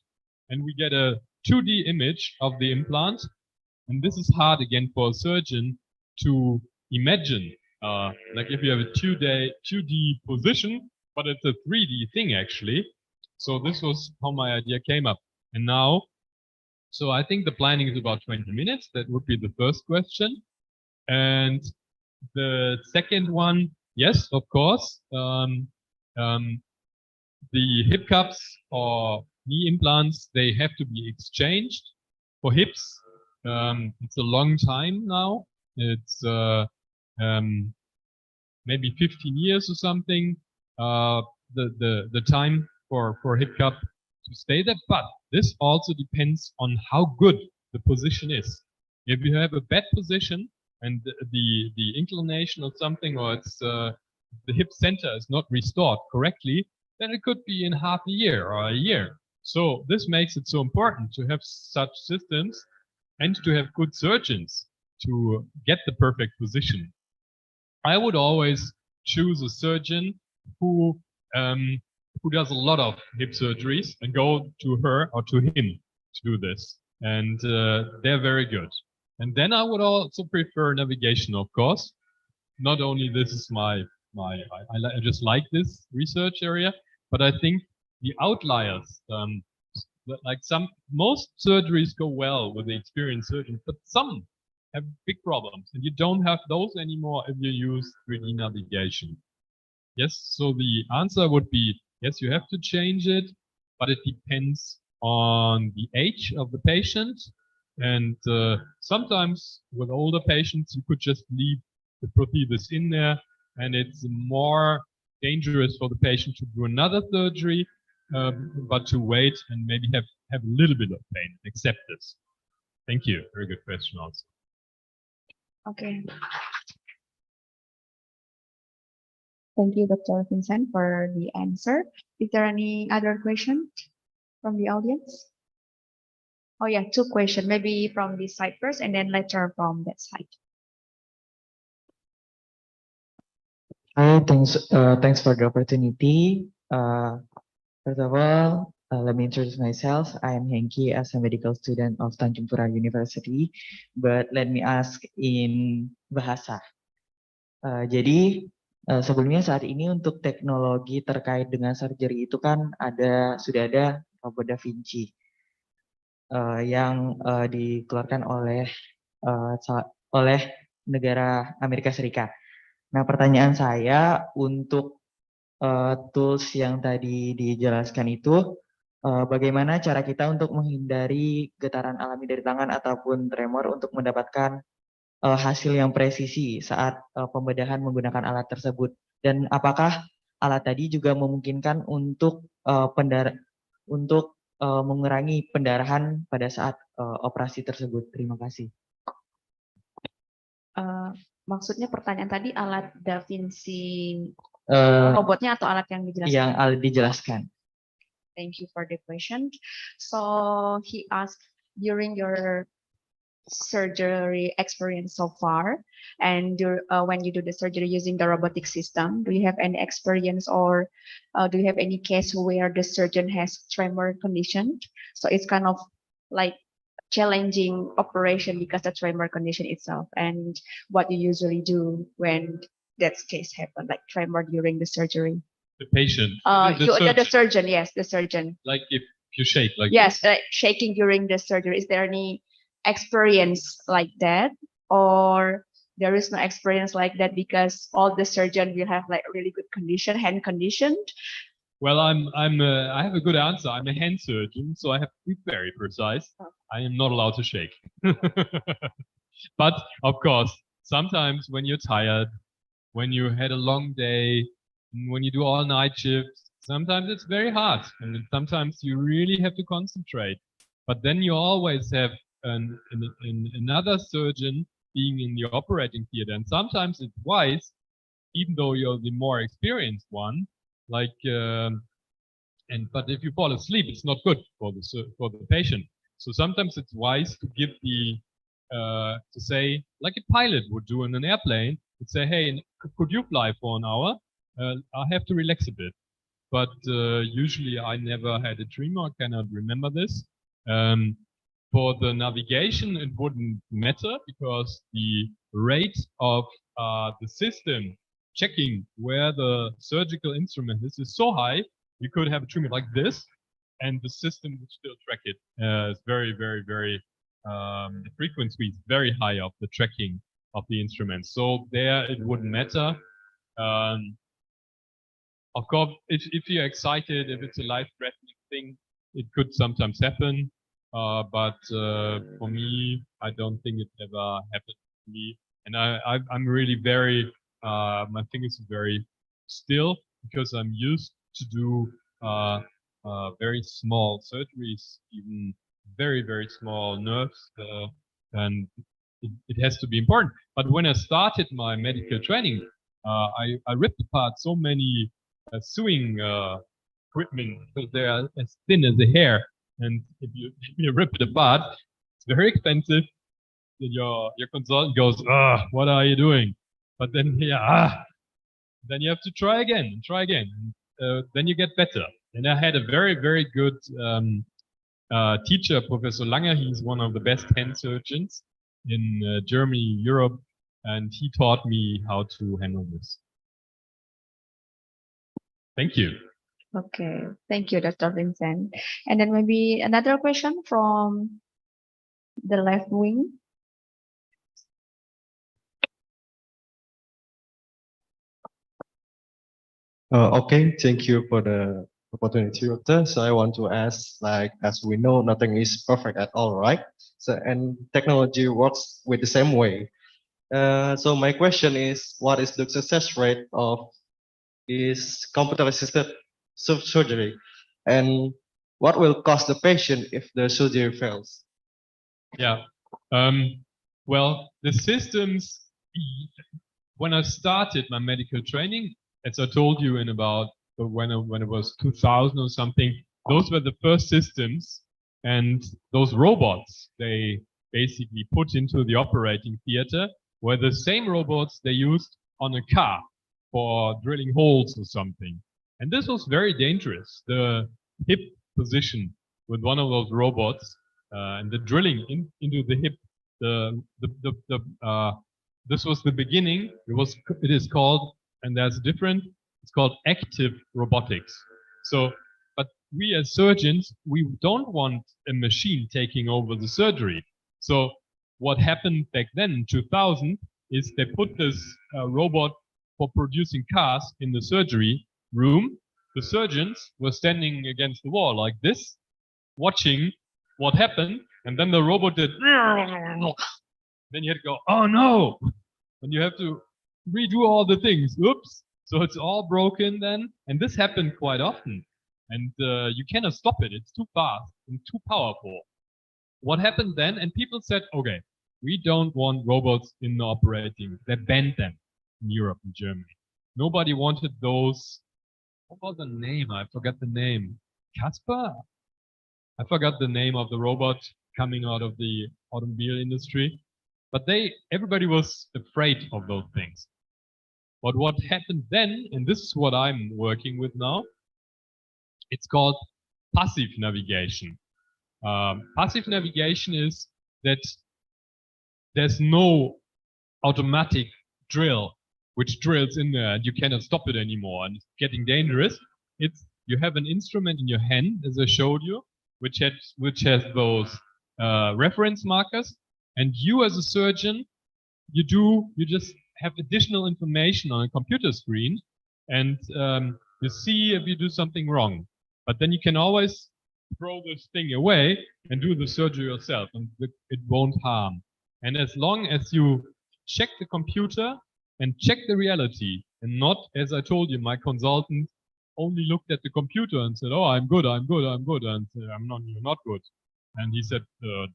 S5: and we get a 2D image of the implant. And this is hard again for a surgeon to imagine. Like if you have a 2D position, but it's a 3D thing actually. So this was how my idea came up. And now, so I think the planning is about 20 minutes. That would be the first question. And the second one, yes, of course. the hip cups or knee implants, they have to be exchanged. For hips, it's a long time now. It's maybe 15 years or something. The time for hip cup to stay there, but this also depends on how good the position is. If you have a bad position and the inclination or something, or it's the hip center is not restored correctly, then it could be in half a year or a year. So this makes it so important to have such systems and to have good surgeons to get the perfect position. I would always choose a surgeon who does a lot of hip surgeries and go to her or to him to do this. And they're very good. And then I would also prefer navigation, of course. Not only this is I just like this research area, but I think the outliers, like most surgeries go well with the experienced surgeons, but some have big problems, and you don't have those anymore if you use 3D navigation. Yes, so the answer would be yes, you have to change it, but it depends on the age of the patient. And sometimes with older patients, you could just leave the prosthesis in there, and it's more dangerous for the patient to do another surgery, but to wait and maybe have a little bit of pain. Accept this. Thank you. Very good question also.
S7: Okay. Thank you, Dr. Vincent, for the answer. Is there any other question from the audience? Oh yeah, two questions, maybe from this side first and then later from that side.
S10: Hi, thanks for the opportunity. First of all, let me introduce myself. I am Hengki as a medical student of Tanjung Pura University, but let me ask in bahasa. Jadi sebelumnya saat ini untuk teknologi terkait dengan surgery itu kan sudah ada robot Da Vinci yang dikeluarkan oleh negara Amerika Serikat. Nah, pertanyaan saya untuk tools yang tadi dijelaskan itu, bagaimana cara kita untuk menghindari getaran alami dari tangan ataupun tremor untuk mendapatkan hasil yang presisi saat pembedahan menggunakan alat tersebut, dan apakah alat tadi juga memungkinkan untuk mengurangi pendarahan pada saat operasi tersebut. Terima kasih.
S7: Maksudnya pertanyaan tadi alat Da Vinci robotnya atau alat yang dijelaskan?
S10: Yang dijelaskan.
S7: Thank you for the question. So he asked, during your surgery experience so far, and when you do the surgery using the robotic system, do you have any experience or do you have any case where the surgeon has tremor condition? So it's kind of like challenging operation because the tremor condition itself, and what you usually do when that case happen, like tremor during the surgery.
S5: The patient.
S7: The surgeon, yes, the surgeon.
S5: Like if you shake, like
S7: yes,
S5: this?
S7: shaking during the surgery. Is there any experience like that, or there is no experience like that because all the surgeon will have like really good condition, hand condition?
S5: Well, I have a good answer. I'm a hand surgeon, so I have to be very precise. I am not allowed to shake. But of course, sometimes when you're tired, when you had a long day, when you do all night shifts, sometimes it's very hard, and sometimes you really have to concentrate. But then you always have another surgeon being in the operating theater, and sometimes it's wise, even though you're the more experienced one. Like, but if you fall asleep, it's not good for the patient. So sometimes it's wise to give to say, like a pilot would do in an airplane, would say, hey, could you fly for an hour? I have to relax a bit. But usually I never had a tremor, I cannot remember this. For the navigation, it wouldn't matter because the rate of the system checking where the surgical instrument is so high, you could have a tremor like this, and the system would still track it. It's very, very, very, the frequency is very high of the tracking of the instrument. So there it wouldn't matter. Of course, if you're excited, if it's a life-threatening thing, it could sometimes happen. But for me, I don't think it ever happened to me. And I'm really very, my fingers are very still because I'm used to do very small surgeries, even very, very small nerves. And it has to be important. But when I started my medical training, I ripped apart so many sewing equipment because they are as thin as a hair. And if you rip it apart, it's very expensive. Then your consultant goes, what are you doing? But then then you have to try again and try again. And, then you get better. And I had a very, very good teacher, Professor Langer. He's one of the best hand surgeons in Germany, Europe, and he taught me how to handle this. Thank you.
S7: Okay, thank you, Dr. Vincent. And then maybe another question from the left wing.
S11: Okay, thank you for the opportunity, Doctor. So I want to ask, like, as we know, nothing is perfect at all, right? So, and technology works with the same way. So my question is, what is the success rate of this computer-assisted surgery? And what will cost the patient if the surgery fails?
S5: Yeah. Well, the systems, when I started my medical training, as I told you in about when it was 2000 or something, those were the first systems, and those robots they basically put into the operating theater were the same robots they used on a car for drilling holes or something. And this was very dangerous. The hip position with one of those robots and the drilling into the hip, this was the beginning. It is called, and there's a different, it's called active robotics. So, but we as surgeons, we don't want a machine taking over the surgery. So what happened back then in 2000 is they put this robot for producing cars in the surgery room. The surgeons were standing against the wall like this, watching what happened, and then the robot did. Then you had to go, oh no! And you have to redo all the things. Oops! So it's all broken then, and this happened quite often. And you cannot stop it. It's too fast and too powerful. What happened then? And people said, okay, we don't want robots in the operating. They banned them in Europe and Germany. Nobody wanted those. What was the name? I forgot the name. Casper? I forgot the name of the robot coming out of the automobile industry. But everybody was afraid of those things. But what happened then, and this is what I'm working with now, it's called passive navigation. Passive navigation is that there's no automatic drill which drills in there and you cannot stop it anymore and it's getting dangerous. It's you have an instrument in your hand, as I showed you, which has those reference markers, and you as a surgeon, you just have additional information on a computer screen, and you see if you do something wrong. But then you can always throw this thing away and do the surgery yourself, and it won't harm. And as long as you check the computer and check the reality, and not, as I told you, my consultant only looked at the computer and said, oh, I'm good, I'm good, I'm good, and you're not good. And he said,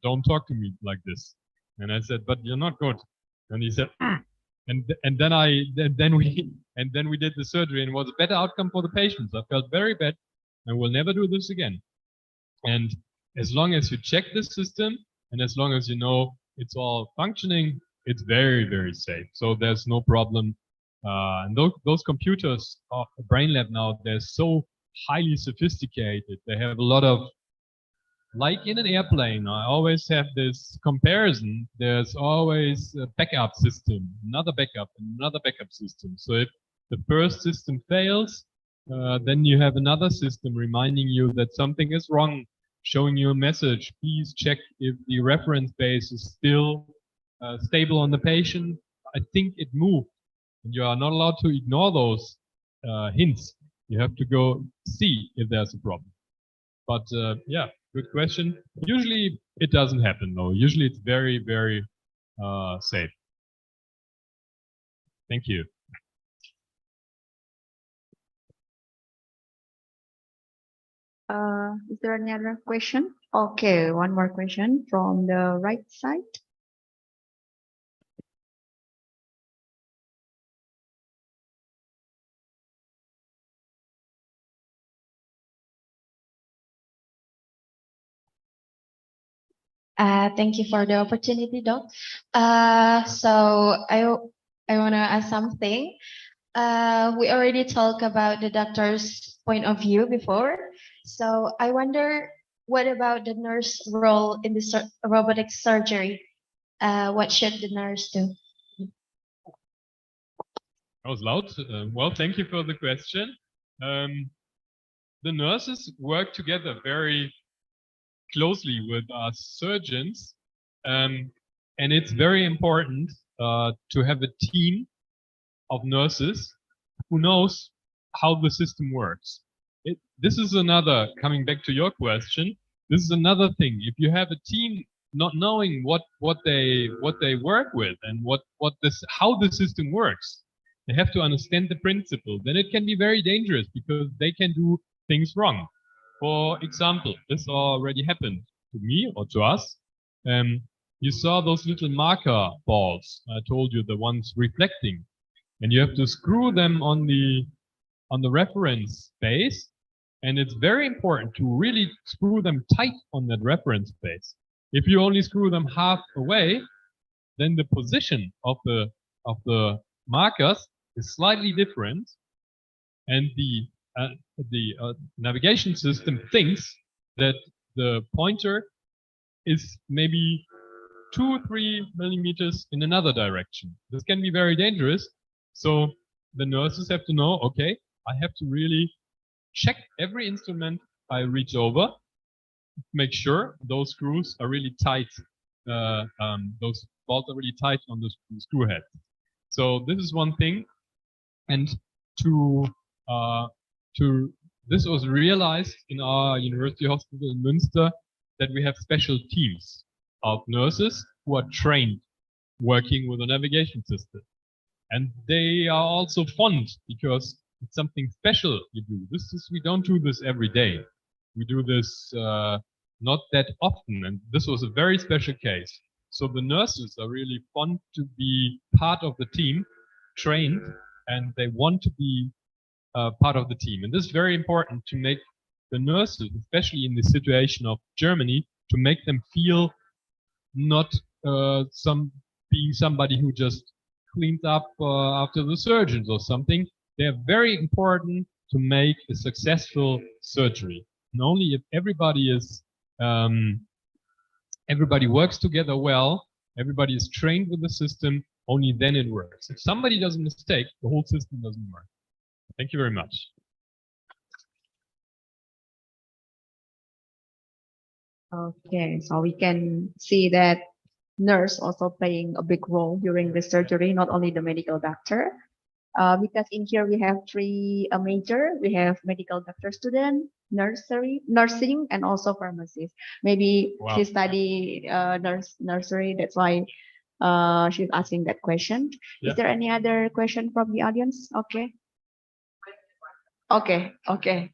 S5: don't talk to me like this. And I said, but you're not good. And he said, and then we did the surgery, and it was a better outcome for the patients. I felt very bad, and we'll never do this again. And as long as you check the system, and as long as you know it's all functioning, it's very, very safe. So there's no problem. And those computers of BrainLab now, they're so highly sophisticated. They have a lot of, like in an airplane, I always have this comparison. There's always a backup system, another backup, and another backup system. So if the first system fails, then you have another system reminding you that something is wrong, showing you a message. Please check if the reference base is still stable on the patient. I think it moved. And you are not allowed to ignore those hints. You have to go see if there's a problem. But yeah, good question. Usually it doesn't happen though. Usually it's very, very safe. Thank you.
S7: Is there any other question? Okay, one more question from the right side.
S12: Thank you for the opportunity, Doc. So I want to ask something. We already talked about the doctor's point of view before. So I wonder, what about the nurse role in the robotic surgery? What should the nurse do?
S5: That was loud. Well, thank you for the question. The nurses work together very closely with us surgeons, and it's very important to have a team of nurses who knows how the system works. This is another, coming back to your question, this is another thing. If you have a team not knowing what they work with and how the system works, they have to understand the principle. Then it can be very dangerous because they can do things wrong. For example, this already happened to me or to us. You saw those little marker balls. I told you, the ones reflecting, and you have to screw them on the reference base. And it's very important to really screw them tight on that reference base. If you only screw them half away, then the position of the markers is slightly different, and the navigation system thinks that the pointer is maybe 2-3 millimeters in another direction. This can be very dangerous. So the nurses have to know, okay, I have to really check every instrument I reach over, make sure those screws are really tight, those bolts are really tight on the screw head. So this is one thing. And this was realized in our university hospital in Münster, that we have special teams of nurses who are trained working with a navigation system. And they are also fond because it's something special you do. We don't do this every day. We do this not that often, and this was a very special case. So the nurses are really fond to be part of the team, trained, and they want to be part of the team. And this is very important to make the nurses, especially in the situation of Germany, to make them feel not being somebody who just cleans up after the surgeons or something. They're very important to make a successful surgery. And only if everybody is everybody works together well, everybody is trained with the system, only then it works. If somebody does a mistake, the whole system doesn't work. Thank you very much.
S7: Okay, so we can see that nurse also playing a big role during the surgery, not only the medical doctor. Because in here we have three major. We have medical doctor student, nursing, and also pharmacist. Maybe
S5: Wow.
S7: she study nursery. That's why she's asking that question.
S5: Yeah.
S7: Is there any other question from the audience? Okay. Okay.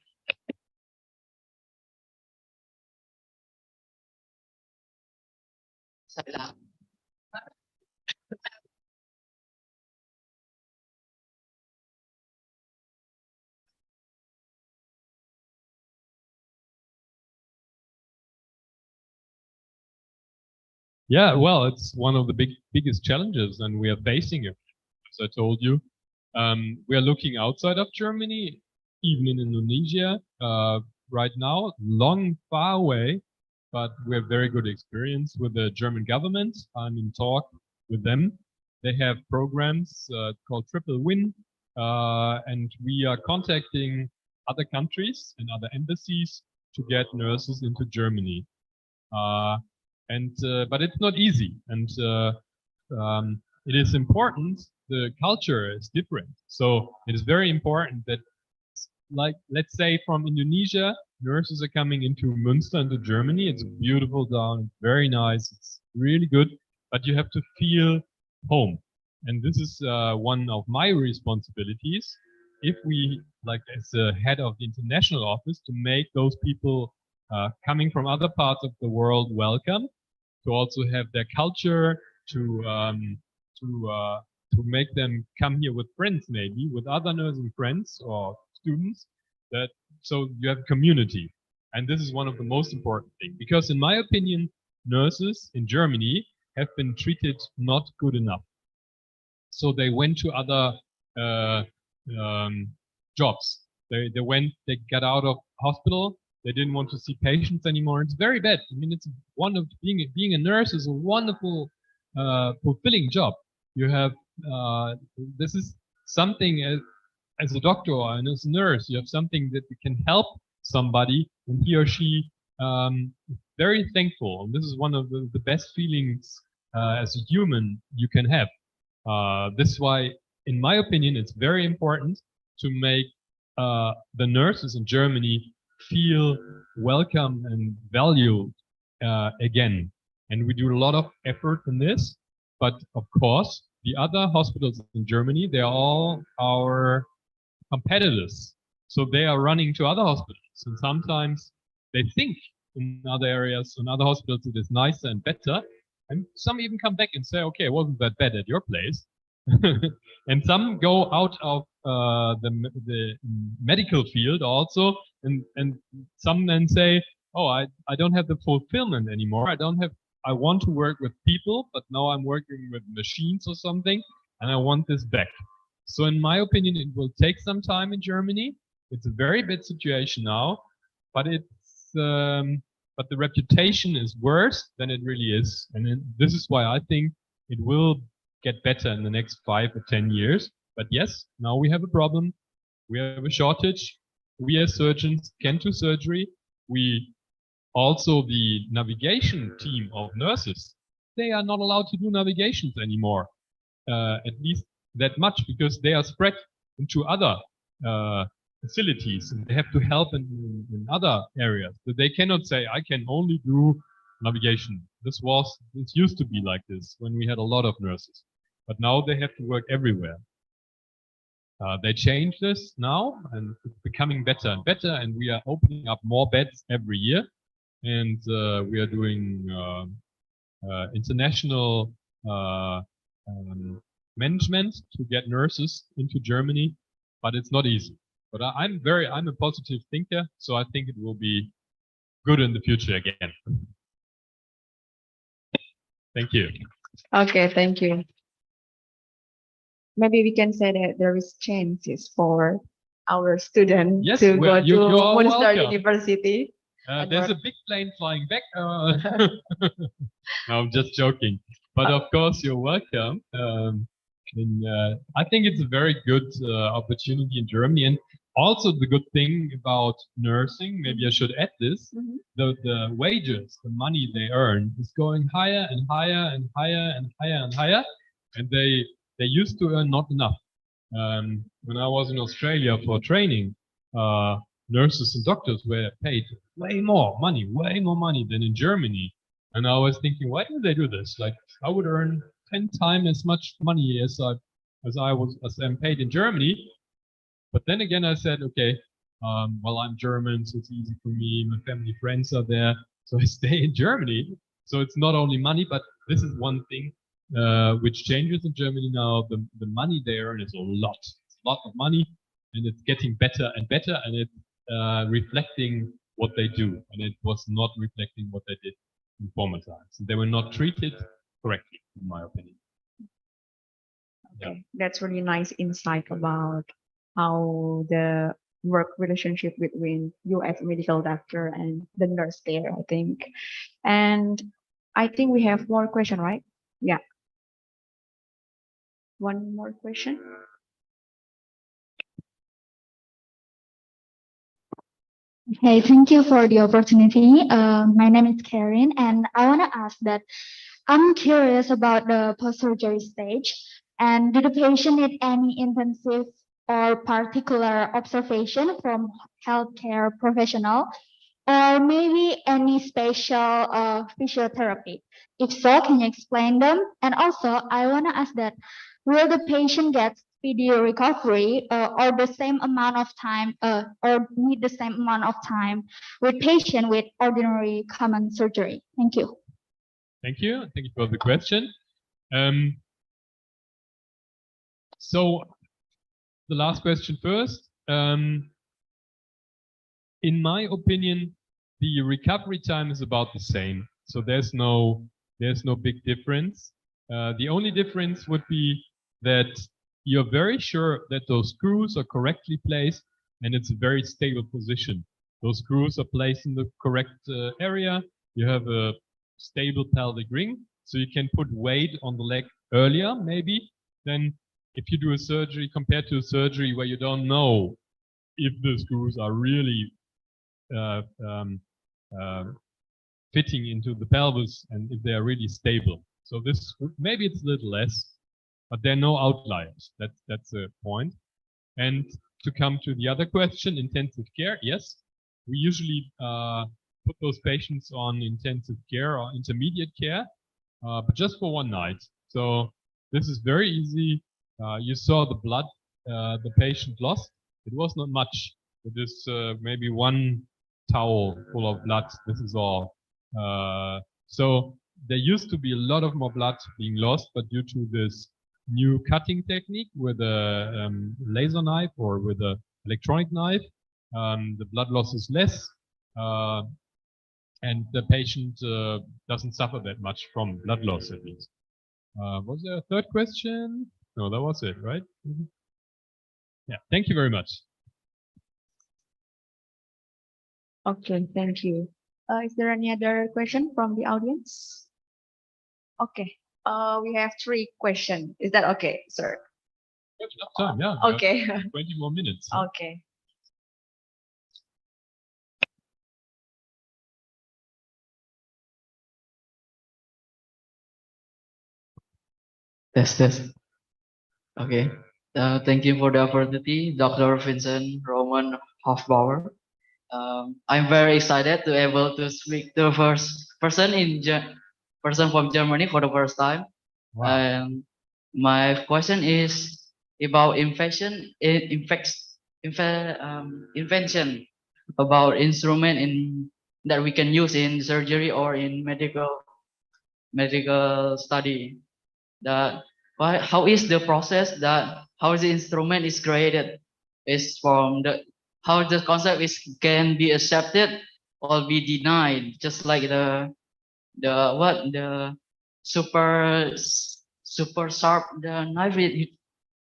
S5: Yeah, well, it's one of the biggest challenges, and we are facing it. As I told you, we are looking outside of Germany, even in Indonesia right now, far away, but we have very good experience with the German government. I'm in talk with them. They have programs called Triple Win, and we are contacting other countries and other embassies to get nurses into Germany. But it's not easy, and it is important. The culture is different, so it is very important that like, let's say from Indonesia, nurses are coming into Münster, into Germany. It's a beautiful town, very nice, it's really good, but you have to feel home. And this is one of my responsibilities. If we, like as the head of the international office, to make those people coming from other parts of the world welcome, to also have their culture, to make them come here with friends, maybe with other nursing friends or students. That so you have community, and this is one of the most important things, because in my opinion, nurses in Germany have been treated not good enough. So they went to other jobs. They got out of hospital. They didn't want to see patients anymore. It's very bad. I mean, it's one of being a nurse is a wonderful, fulfilling job. You have this is something as a doctor and as a nurse, you have something that you can help somebody, and he or she very thankful. And this is one of the best feelings as a human you can have. This is why, in my opinion, it's very important to make the nurses in Germany feel welcome and valued again. And we do a lot of effort in this. But of course, the other hospitals in Germany, they're all our competitors. So they are running to other hospitals. And sometimes they think in other areas, in other hospitals, it is nicer and better. And some even come back and say, okay, it wasn't that bad at your place. And some go out of the medical field also, and some then say, oh, I don't have the fulfillment anymore. I want to work with people, but now I'm working with machines or something, and I want this back. So in my opinion, it will take some time in Germany. It's a very bad situation now, but but the reputation is worse than it really is. And this is why I think it will get better in the next 5 or 10 years. But yes, now we have a problem. We have a shortage. We as surgeons can do surgery. We also, the navigation team of nurses, they are not allowed to do navigations anymore, at least that much, because they are spread into other facilities, and they have to help in other areas. So they cannot say, I can only do navigation. This used to be like this when we had a lot of nurses, but now they have to work everywhere. They change this now, and it's becoming better and better, and we are opening up more beds every year. And we are doing international management to get nurses into Germany, but it's not easy. But I'm a positive thinker, so I think it will be good in the future again. Thank you.
S7: Okay, thank you. Maybe we can say that there is chances for our students to go to Münster University.
S5: There's a big plane flying back. No, I'm just joking. But of course, you're welcome. I think it's a very good opportunity in Germany. And also the good thing about nursing, maybe I should add this, the wages, the money they earn is going higher and higher and higher and higher and higher. And they used to earn not enough. When I was in Australia for training, nurses and doctors were paid way more money than in Germany. And I was thinking, why do they do this? Like, I would earn 10 times as much money as I'm paid in Germany. But then again, I said, okay, well, I'm German, so it's easy for me. My family, friends are there, so I stay in Germany. So it's not only money, but this is one thing which changes in Germany now. The money they earn is a lot. It's a lot of money, and it's getting better and better, and it's reflecting what they do. And it was not reflecting what they did in former times. They were not treated correctly, in my opinion.
S7: Okay, yeah. That's really nice insight about how the work relationship between you as a medical doctor and the nurse there, I think. And I think we have more question, right? Yeah. One more question.
S13: Okay, thank you for the opportunity. My name is Karen, and I want to ask that I'm curious about the post-surgery stage. And do the patient need any intensive or particular observation from healthcare professional, or maybe any special physiotherapy? If so, can you explain them? And also, I want to ask that, will the patient get speedy recovery or the same amount of time or need the same amount of time with patient with ordinary common surgery? Thank you.
S5: Thank you. Thank you for the question. So the last question first. In my opinion, the recovery time is about the same. So there's no big difference. The only difference would be that you're very sure that those screws are correctly placed and it's a very stable position. Those screws are placed in the correct area. You have a stable pelvic ring, so you can put weight on the leg earlier, maybe, than if you do a surgery compared to a surgery where you don't know if the screws are really fitting into the pelvis and if they are really stable. So this, maybe it's a little less, but there are no outliers. That's a point. And to come to the other question, intensive care, yes, we usually put those patients on intensive care or intermediate care, but just for one night. So this is very easy. You saw the blood the patient lost. It was not much. It is maybe one towel full of blood. This is all. So there used to be a lot of more blood being lost, but due to this new cutting technique with a laser knife or with a electronic knife, the blood loss is less, and the patient doesn't suffer that much from blood loss, at least. Was there a third question? No, that was it, right? Mm-hmm. Yeah, thank you very much.
S7: Okay, thank you. Is there any other question from the audience? Okay, we have 3 questions. Is that okay, sir?
S5: We have enough time, yeah.
S7: Okay.
S5: 20 more minutes.
S7: Okay.
S14: Test. Okay. Thank you for the opportunity, Dr. Vincent Roman Hofbauer. I'm very excited to able to speak to the first person from Germany for the first time.
S5: Wow.
S14: My question is about invention about instrument that we can use in surgery or in medical study. How is the process how the instrument is created? Is from how the concept can be accepted or be denied, just like the super sharp knife,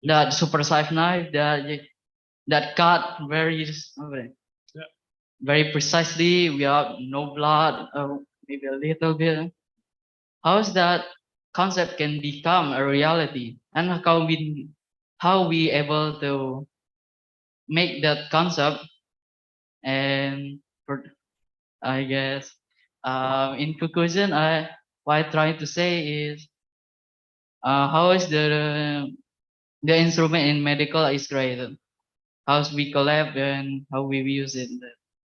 S14: the super sharp knife that cut very precisely without no blood, maybe a little bit. How is that concept can become a reality, and how we able to make that concept? And I guess in conclusion, what I try to say is how is the instrument in medical is created, how we collab and how we use it.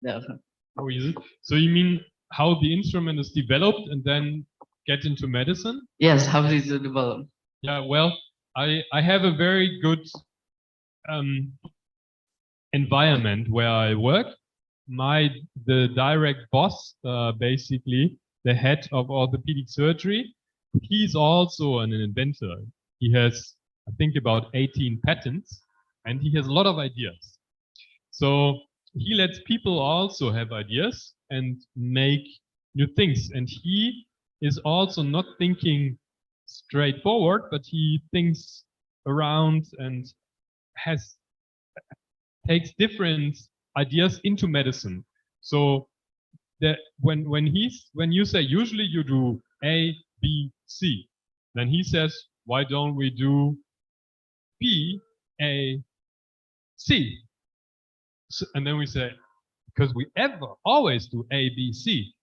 S5: How is it? So you mean how the instrument is developed and then get into medicine?
S14: Yes, how is it developed?
S5: Yeah, well, I have a very good environment where I work. The direct boss, basically the head of orthopedic surgery, he's also an inventor. He has, I think, about 18 patents, and he has a lot of ideas. So he lets people also have ideas and make new things. And he is also not thinking straightforward, but he thinks around and takes different ideas into medicine. So that when you say usually you do A, B, C, then he says, why don't we do B, A, C? So, and then we say, because we always do A, B, C.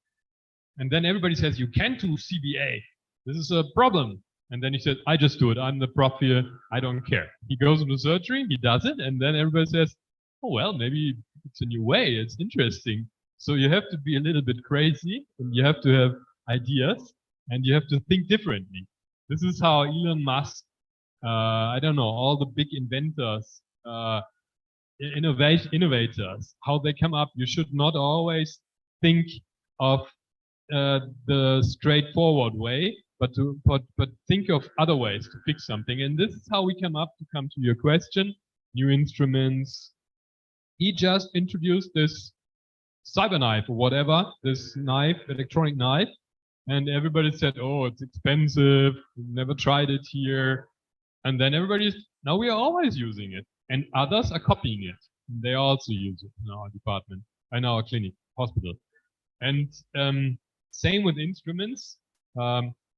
S5: And then everybody says, you can't do CBA. This is a problem. And then he said, I just do it. I'm the prof here. I don't care. He goes into surgery, he does it, and then everybody says, oh, well, maybe it's a new way. It's interesting. So you have to be a little bit crazy, and you have to have ideas, and you have to think differently. This is how Elon Musk, I don't know, all the big inventors, innovators, how they come up. You should not always think of the straightforward way, but think of other ways to fix something. And this is how we come to your question. New instruments. He just introduced this cyber knife or whatever, this knife, electronic knife, and everybody said, oh, it's expensive, never tried it here. And then now we are always using it, and others are copying it. They also use it in our department, in our clinic, hospital. And same with instruments.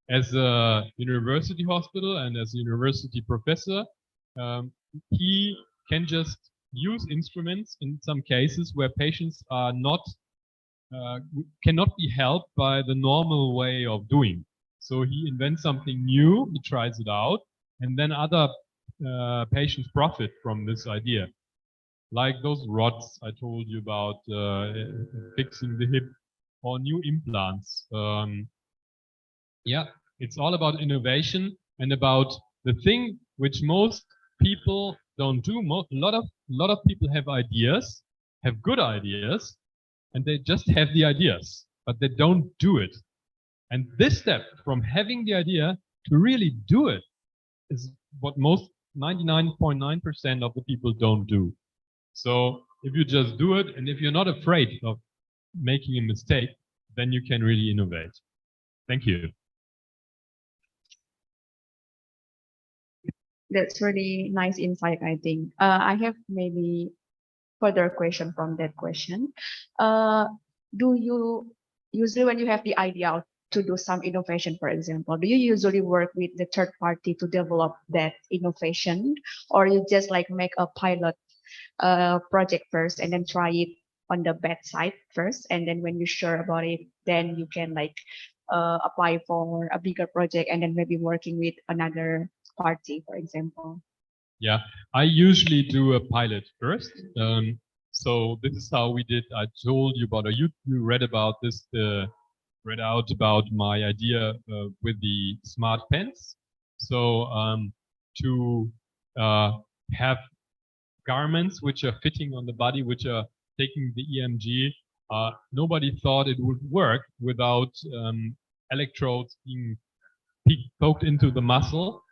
S5: As a university hospital and as a university professor, he can just use instruments in some cases where patients are not cannot be helped by the normal way of doing. So he invents something new, he tries it out, and then other patients profit from this idea. Like those rods I told you about, fixing the hip, or new implants. Yeah, it's all about innovation and about the thing which most people don't do. A lot of people have ideas, have good ideas, and they just have the ideas, but they don't do it. And this step from having the idea to really do it is what most 99.9% of the people don't do. So if you just do it, and if you're not afraid of making a mistake, then you can really innovate. Thank you.
S7: That's really nice insight, I think. I have maybe further question from that question. Do you usually, when you have the idea to do some innovation, for example, do you usually work with the third party to develop that innovation, or you just like make a pilot project first and then try it on the bad side first, and then when you're sure about it, then you can like apply for a bigger project and then maybe working with another party, for example?
S5: Yeah, I usually do a pilot first. So this is how we did. I told you about, you read about this, read out about my idea with the smart pens. So to have garments which are fitting on the body, which are taking the EMG, nobody thought it would work without electrodes being poked into the muscle,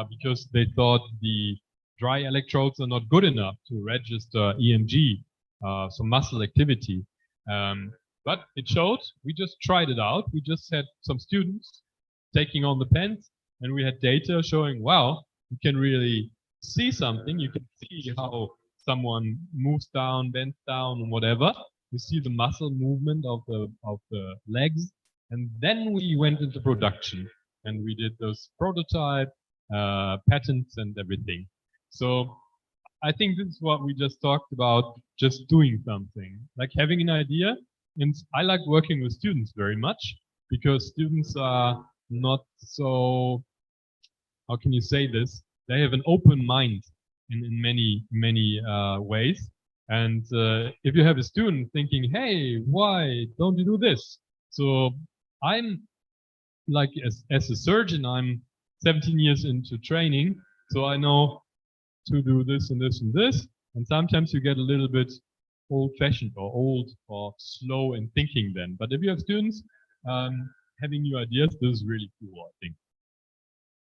S5: because they thought the dry electrodes are not good enough to register EMG, so muscle activity. But it showed. We just tried it out. We just had some students taking on the pens, and we had data showing, wow, you can really see something. You can see how someone moves down, bends down, and whatever. You see the muscle movement of the legs. And then we went into production, and we did those prototype patents and everything. So I think this is what we just talked about, just doing something, like having an idea. And I like working with students very much, because students are not so, how can you say this? They have an open mind in many ways. And if you have a student thinking, hey, why don't you do this? So I'm like, as a surgeon, I'm 17 years into training, so I know to do this and this and this. And sometimes you get a little bit old-fashioned or old or slow in thinking then. But if you have students having new ideas, this is really cool, I think.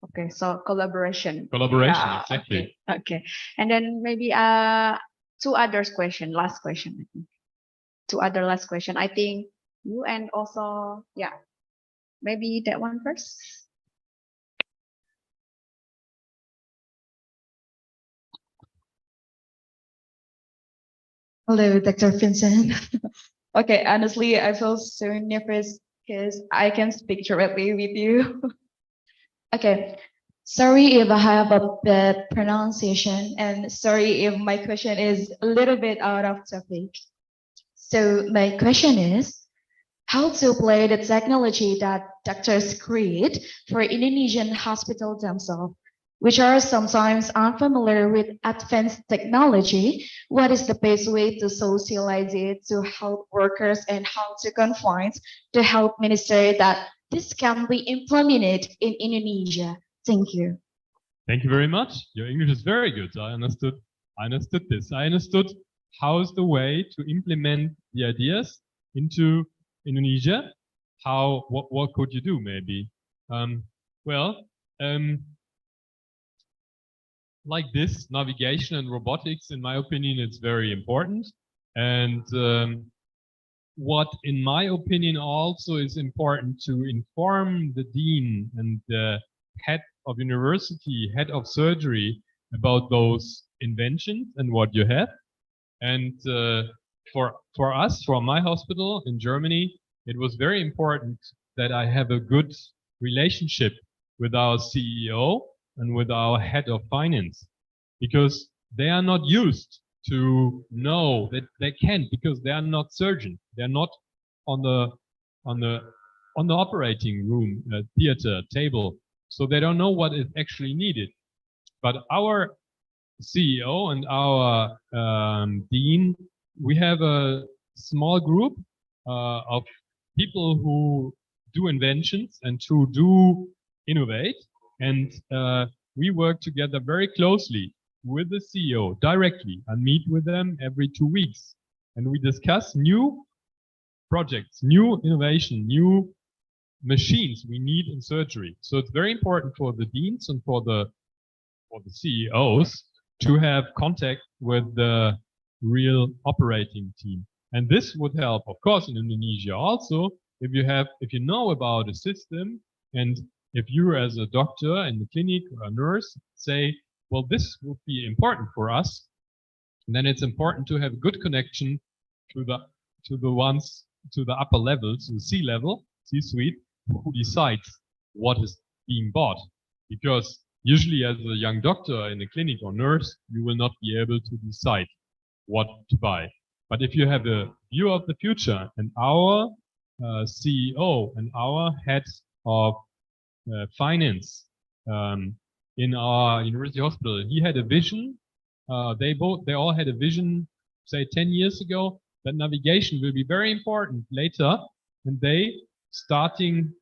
S7: Okay, so collaboration.
S5: Collaboration,
S7: Yeah,
S5: exactly.
S7: Okay. And then maybe two others question, last question, I think. Two other last question. I think you and also, yeah, maybe that one first.
S15: Hello, Dr. Vincent. Okay, honestly, I feel so nervous because I can speak directly with you. Okay, sorry if I have a bad pronunciation, and sorry if my question is a little bit out of topic. So my question is, how to play the technology that doctors create for Indonesian hospitals themselves, which are sometimes unfamiliar with advanced technology. What is the best way to socialize it to health workers, and how to convince the health minister that this can be implemented in Indonesia? Thank you.
S5: Thank you very much. Your English is very good. I understood this. I understood how's the way to implement the ideas into Indonesia. What could you do maybe? Like this, navigation and robotics, in my opinion, it's very important. And what, in my opinion, also is important to inform the dean and the head of university, head of surgery, about those inventions and what you have. And for us, for my hospital in Germany, it was very important that I have a good relationship with our CEO and with our head of finance, because they are not used to know that they can't, because they are not surgeons. They're not on the operating room theater table, so they don't know what is actually needed. But our CEO and our dean, we have a small group of people who do inventions and who do innovate, and we work together very closely with the CEO directly. I meet with them every 2 weeks, and we discuss new projects, new innovation, new machines we need in surgery. So it's very important for the deans and for the CEOs to have contact with the real operating team. And this would help, of course, in Indonesia also, if you know about a system, and if you as a doctor in the clinic or a nurse say, well, this would be important for us, and then it's important to have a good connection to the upper level, to the C-level, C-suite, who decides what is being bought. Because usually as a young doctor in a clinic or nurse, you will not be able to decide what to buy. But if you have a view of the future, and our CEO and our head of finance in our university hospital, he had a vision. They all had a vision, say 10 years ago, that navigation will be very important later, and they started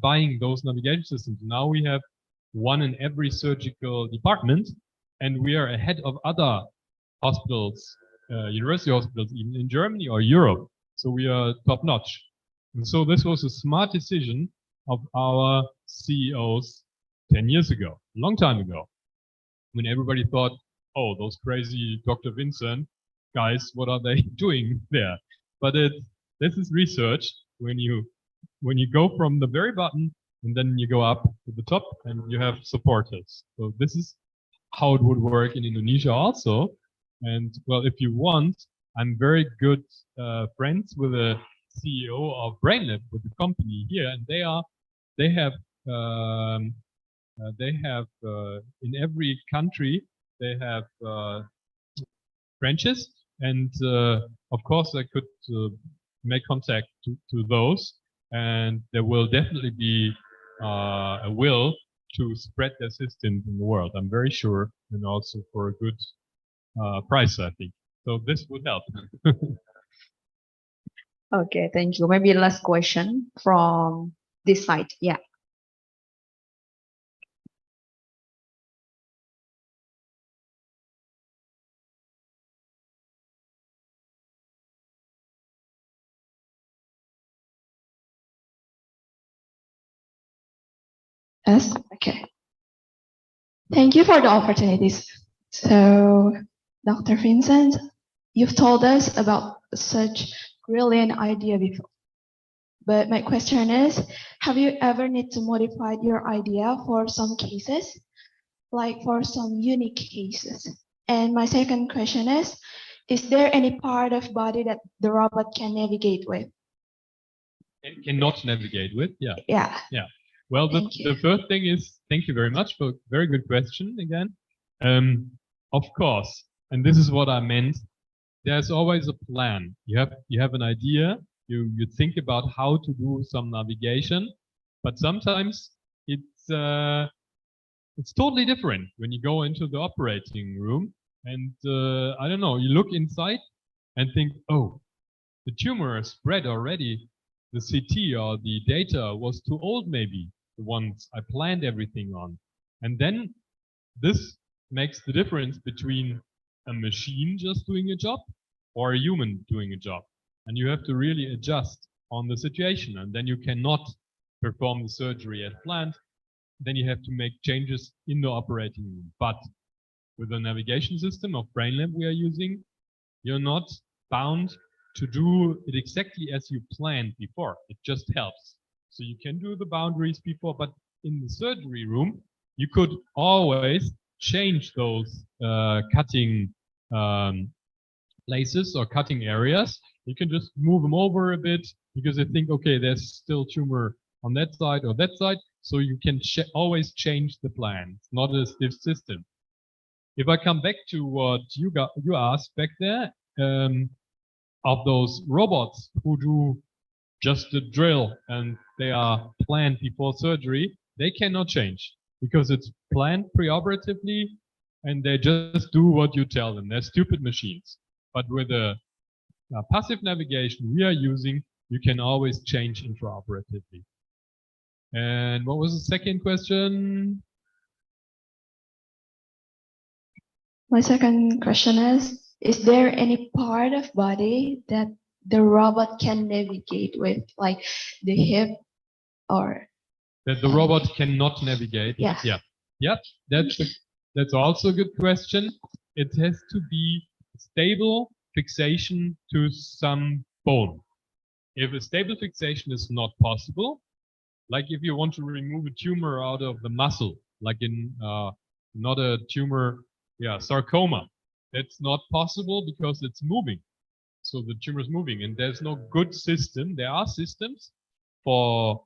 S5: buying those navigation systems. Now we have one in every surgical department, and we are ahead of other hospitals, university hospitals, even in Germany or Europe. So we are top notch. And so this was a smart decision of our CEOs 10 years ago, a long time ago, when everybody thought, oh, those crazy Dr. Vincent guys, what are they doing there? But this is research when you go from the very bottom and then you go up to the top and you have supporters. So this is how it would work in Indonesia also. And well, if you want, I'm very good friends with a CEO of BrainLab, with the company here, and they have in every country they have branches, and of course I could make contact to those, and there will definitely be a will to spread their systems in the world. I'm very sure, and also for a good price, I think. So this would help.
S7: Okay, thank you. Maybe last question from this side. Yeah.
S15: Yes, okay. Thank you for the opportunities. So, Dr. Vincent, you've told us about such brilliant idea before. But my question is, have you ever need to modify your idea for some cases, like for some unique cases? And my second question is there any part of body that the robot can navigate with?
S5: Cannot navigate with? Yeah.
S15: Yeah.
S5: Yeah. Well, the first thing is, thank you very much for a very good question again. Of course, and this is what I meant, there's always a plan. You have an idea, you think about how to do some navigation, but sometimes it's totally different when you go into the operating room and I don't know, you look inside and think, oh, the tumor spread already. The CT or the data was too old, maybe the ones I planned everything on. And then this makes the difference between a machine just doing a job or a human doing a job. And you have to really adjust on the situation, and then you cannot perform the surgery as planned. Then you have to make changes in the operating room. But with the navigation system of BrainLab we are using, you're not bound to do it exactly as you planned before. It just helps. So you can do the boundaries before, but in the surgery room, you could always change those cutting places or cutting areas. You can just move them over a bit because you think, okay, there's still tumor on that side or that side. So you can always change the plan. It's not a stiff system. If I come back to what you asked back there, of those robots who do just the drill and they are planned before surgery, they cannot change because it's planned preoperatively and they just do what you tell them. They're stupid machines. But with a passive navigation we are using, you can always change intraoperatively. And what was the second question?
S15: My second question is there any part of body that the robot can navigate with, like the hip or?
S5: That the robot cannot navigate?
S15: Yeah.
S5: Yeah, that's also a good question. It has to be stable fixation to some bone. If a stable fixation is not possible, like if you want to remove a tumor out of the muscle, like in not a tumor, sarcoma, it's not possible because it's moving. So the tumor is moving, and there's no good system. There are systems for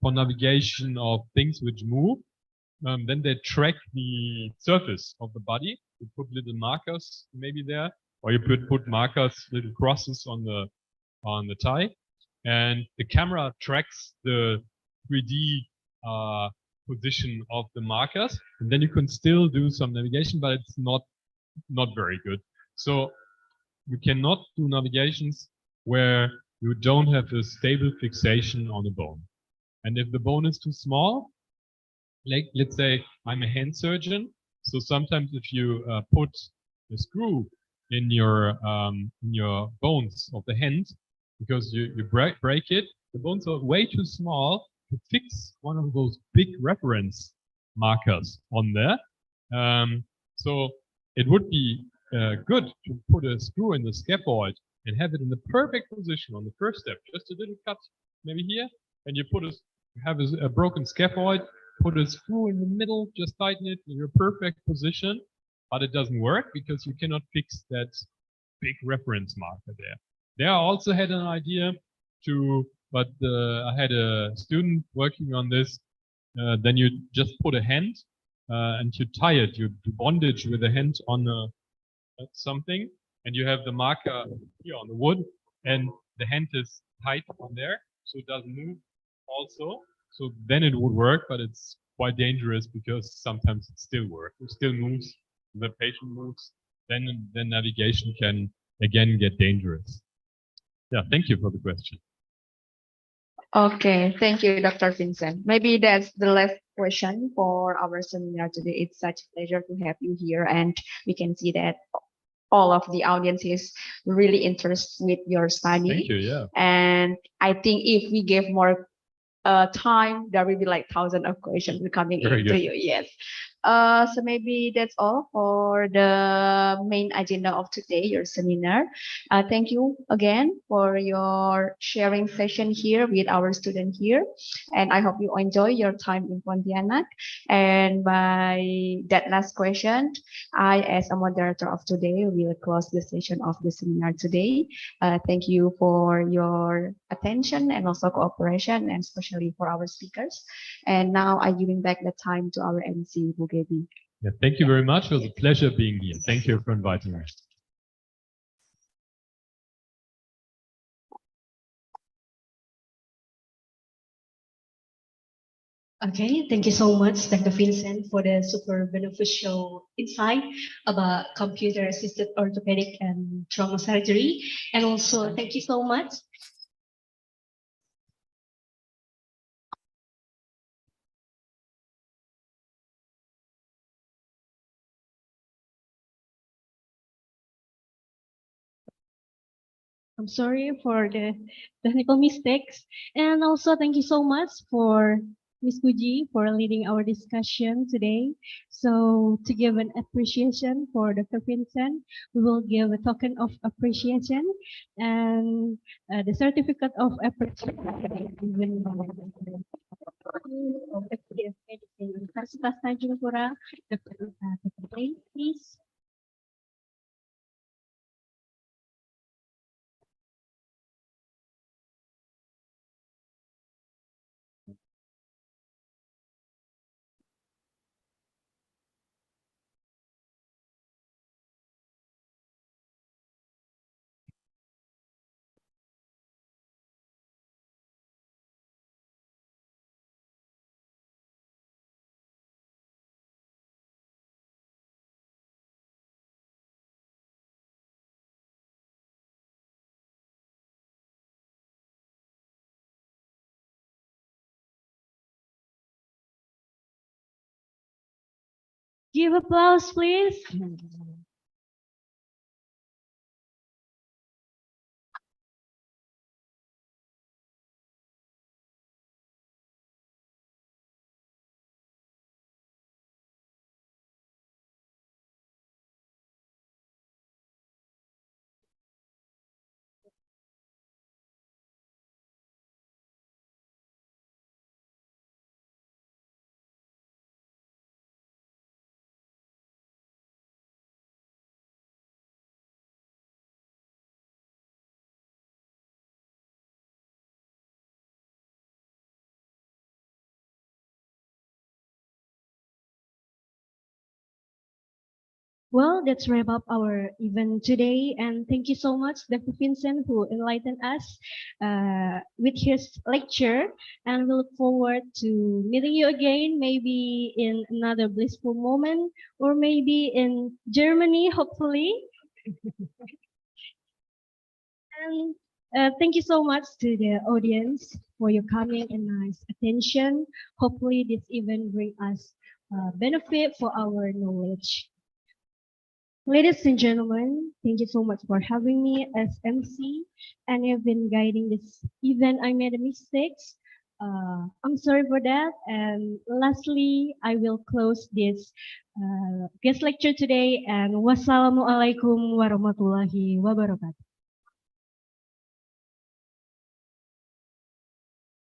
S5: navigation of things which move. Then they track the surface of the body. You put little markers maybe there, or you put markers, little crosses on the thigh, and the camera tracks the 3D position of the markers, and then you can still do some navigation, but it's not very good. So you cannot do navigations where you don't have a stable fixation on the bone. And if the bone is too small, like let's say I'm a hand surgeon, so sometimes if you put a screw in your bones of the hand, because you break it, the bones are way too small to fix one of those big reference markers on there. So it would be good to put a screw in the scaphoid and have it in the perfect position on the first step. Just a little cut maybe here, and you have a broken scaphoid, put a screw in the middle, just tighten it in your perfect position, but it doesn't work because you cannot fix that big reference marker there. There I also had an idea but I had a student working on this. Then you just put a hand and you tie it, you do bondage with the hand on something, and you have the marker here on the wood, and the hand is tight on there, so it doesn't move also. So then it would work, but it's quite dangerous because sometimes it still works. It still moves, the patient moves, then navigation can again get dangerous. Yeah, thank you for the question.
S7: Okay, thank you, Dr. Vincent. Maybe that's the last question for our seminar today. It's such a pleasure to have you here, and we can see that all of the audience is really interested with your study.
S5: Thank you, yeah.
S7: And I think if we give more time, there will be like thousands of questions coming into you. Yes. So maybe that's all for the main agenda of today, your seminar. Thank you again for your sharing session here with our student here. And I hope you enjoy your time in Pontianak. And by that last question, I, as a moderator of today, will close the session of the seminar today. Thank you for your attention and also cooperation, and especially for our speakers. And now I'm giving back the time to our MC, Bugebi.
S5: Yeah, thank you very much. It was a pleasure being here. Thank you for inviting me.
S2: Okay, thank you so much, Dr. Vincent, for the super beneficial insight about computer-assisted orthopedic and trauma surgery. And also, thank you so much. I'm sorry for the technical mistakes. And also, thank you so much for Ms. Puji for leading our discussion today. So to give an appreciation for Dr. Vincent, we will give a token of appreciation and the certificate of appreciation given by the of FDF Medicine Universitas Tanjung Pura, Dr. Please. Give applause, please. Well, that's wrap up our event today, and thank you so much, Dr. Vincent, who enlightened us with his lecture. And we look forward to meeting you again, maybe in another blissful moment, or maybe in Germany, hopefully. And thank you so much to the audience for your coming and nice attention. Hopefully, this event bring us benefit for our knowledge. Ladies and gentlemen, thank you so much for having me as MC, and you've been guiding this event. I made a mistakes. I'm sorry for that. And lastly, I will close this guest lecture today. And wassalamualaikum warahmatullahi wabarakatuh.